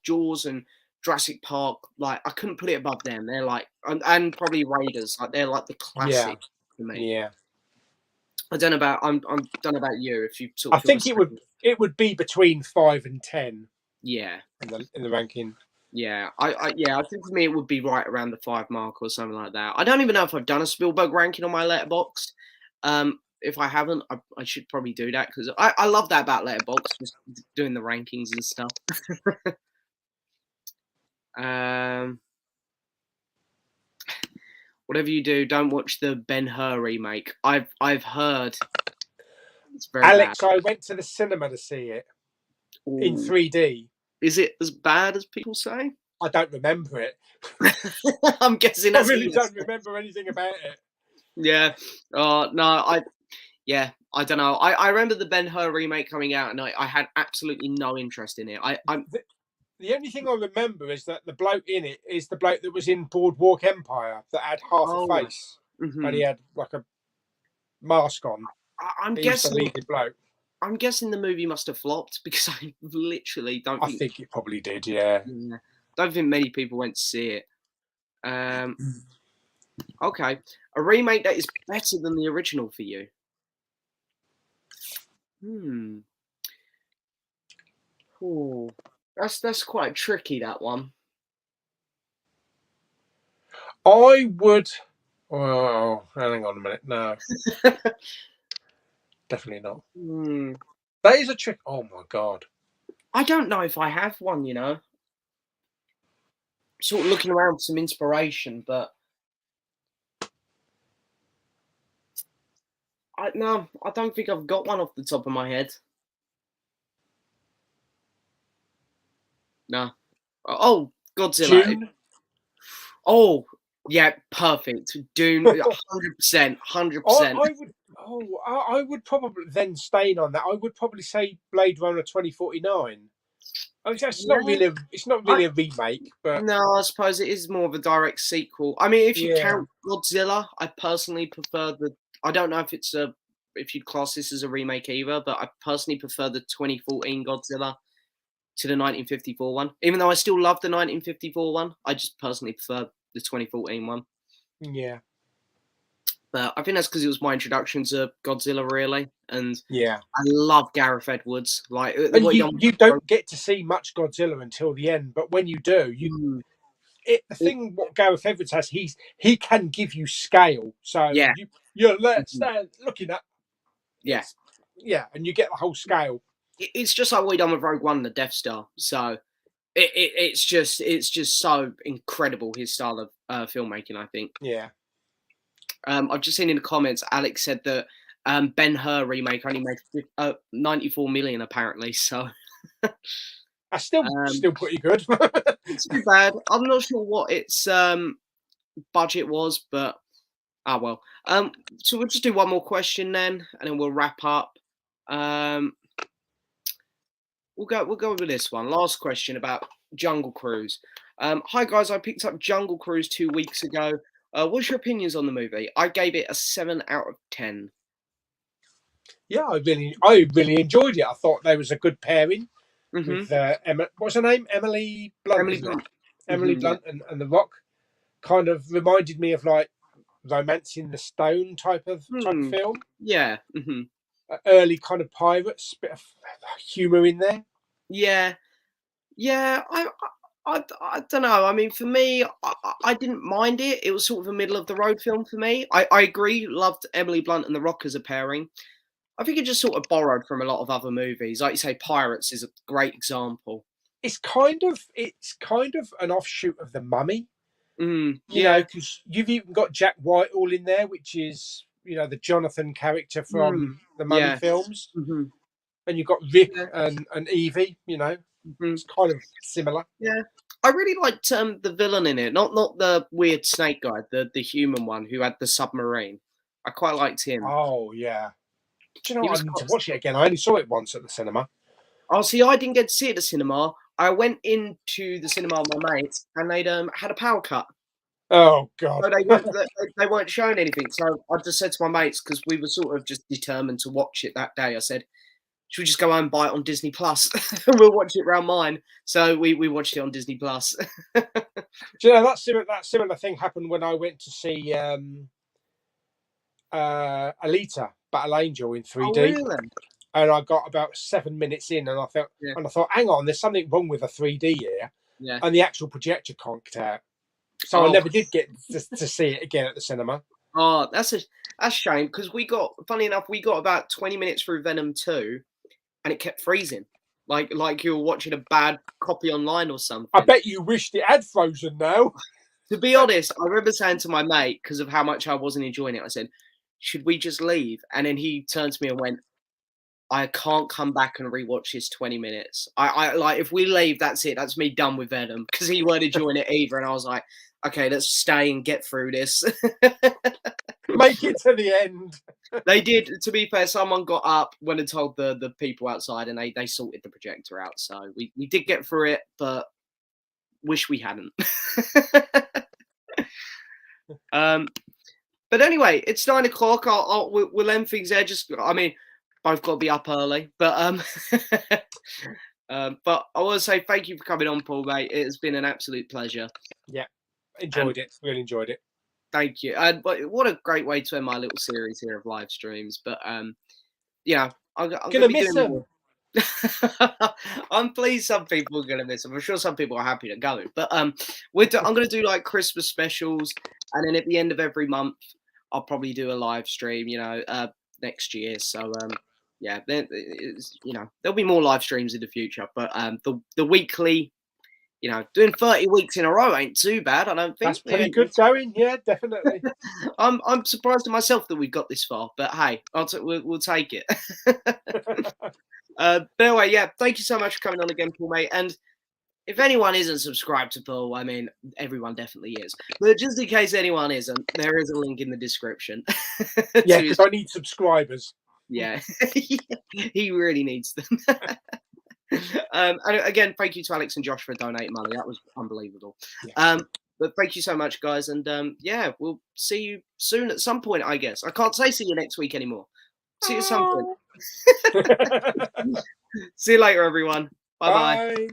Jaws and Jurassic Park. Like, I couldn't put it above them. They're like, and probably Raiders. Like, they're like the classic for me. Yeah. I don't know about you. If you sort of I think it would be between 5 and 10. Yeah. In the ranking. Yeah, I think for me it would be right around the 5 mark or something like that. I don't even know if I've done a Spielberg ranking on my Letterboxd. If I haven't, I should probably do that because I love that about Letterboxd, just doing the rankings and stuff. Whatever you do, don't watch the Ben-Hur remake. I've heard it's very Alex, bad. I went to the cinema to see it in 3D. Is it as bad as people say? I don't remember it. I'm guessing. I really don't remember anything about it. Yeah. No. I don't know. I remember the Ben-Hur remake coming out, and I had absolutely no interest in it. The only thing I remember is that the bloke in it is the bloke that was in Boardwalk Empire that had half a face, and he had like a mask on. I'm guessing the bloke. I'm guessing the movie must have flopped because I literally don't. I think it probably did. Yeah. Don't think many people went to see it. Okay, a remake that is better than the original for you. Oh, that's quite tricky, that one. I would. Oh, hang on a minute. No, definitely not. That is a trick. Oh my god. I don't know if I have one. Sort of looking around for some inspiration, but I don't think I've got one off the top of my head. No. Oh, Godzilla. Dune? Oh, yeah, perfect. Dune, 100%, 100%. I would probably then staying on that. I would probably say Blade Runner 2049. It's not really a remake, but no, I suppose it is more of a direct sequel. I mean, if you count Godzilla, I personally prefer I don't know if you'd class this as a remake either, but I personally prefer the 2014 Godzilla to the 1954 one. Even though I still love the 1954 one, I just personally prefer the 2014 one. Yeah. But I think that's because it was my introduction to Godzilla, really. And I love Gareth Edwards. Like, you don't get to see much Godzilla until the end, but when you do, the thing what Gareth Edwards has, he can give you scale. So you're looking at and you get the whole scale. It's just like what we done with Rogue One, the Death Star. So it's just so incredible, his style of filmmaking, I think. Yeah. I've just seen in the comments, Alex said that Ben-Hur remake only made 94 million apparently. So that's still pretty good. It's too bad. I'm not sure what its budget was, but well. So we'll just do one more question then, and then we'll wrap up. We'll go with this one. Last question about Jungle Cruise. Hi guys, I picked up Jungle Cruise 2 weeks ago. What's your opinions on the movie? I gave it a 7 out of 10. Yeah, I really enjoyed it. I thought there was a good pairing with what's her name? Emily Blunt. Emily Blunt and The Rock. Kind of reminded me of like Romance in the Stone type of film. Yeah. Early kind of pirates, bit of humour in there. Yeah. I don't know. I mean, for me, I didn't mind it. It was sort of a middle of the road film for me. I agree. Loved Emily Blunt and The Rock as a pairing. I think it just sort of borrowed from a lot of other movies. Like you say, Pirates is a great example. It's kind of an offshoot of The Mummy. You know, because you've even got Jack Whitehall in there, which is, you know, the Jonathan character from the Mummy films. And you've got Rip and Evie, you know. It's kind of similar. Yeah. I really liked the villain in it. Not the weird snake guy, the human one who had the submarine. I quite liked him. Oh, yeah. Do you know what? I need to watch it again. I only saw it once at the cinema. Oh, see, I didn't get to see it at the cinema. I went into the cinema with my mates, and they'd had a power cut. Oh, God. So they weren't showing anything. So I just said to my mates, because we were sort of just determined to watch it that day, I said, should we just go home and buy it on Disney Plus? We'll watch it around mine. So we watched it on Disney Plus. Do you know, that similar thing happened when I went to see Alita, Battle Angel in 3D. Oh, really? And I got about 7 minutes in, and I thought, hang on, there's something wrong with the 3D here. Yeah. And the actual projector conked out. So I never did get to see it again at the cinema. Oh, that's a shame, because funny enough, we got about 20 minutes through Venom 2, and it kept freezing. Like you were watching a bad copy online or something. I bet you wished it had frozen now. To be honest, I remember saying to my mate, because of how much I wasn't enjoying it, I said, should we just leave? And then he turned to me and went, I can't come back and rewatch this 20 minutes. I like, if we leave, that's it. That's me done with Venom, because he weren't enjoying it either. And I was like, okay, let's stay and get through this. Make it to the end. They did. To be fair, someone got up, went and told the people outside, and they sorted the projector out. So we did get through it, but wish we hadn't. But anyway, it's 9 o'clock. We'll end things there. Both got to be up early, but but I want to say thank you for coming on, Paul, mate. It has been an absolute pleasure. Yeah, enjoyed it. Really enjoyed it. Thank you. And but what a great way to end my little series here of live streams. But yeah, I'm gonna miss them. I'm pleased some people are gonna miss them. I'm sure some people are happy to go. But I'm gonna do like Christmas specials, and then at the end of every month, I'll probably do a live stream. You know, next year. So yeah, there'll be more live streams in the future. But the weekly. You know, doing 30 weeks in a row ain't too bad. I don't think that's pretty good going. Yeah, definitely. I'm surprised at myself that we've got this far, but hey, we'll take it. But anyway, yeah, thank you so much for coming on again, Paul, mate. And if anyone isn't subscribed to Paul, I mean, everyone definitely is. But just in case anyone isn't, there is a link in the description. Yeah, because I need subscribers. Yeah, he really needs them. And again, thank you to Alex and Josh for donating money. That was unbelievable. Yeah. But thank you so much, guys. And yeah, we'll see you soon at some point, I guess. I can't say see you next week anymore. See you at some point. See you later, everyone. Bye-bye. Bye.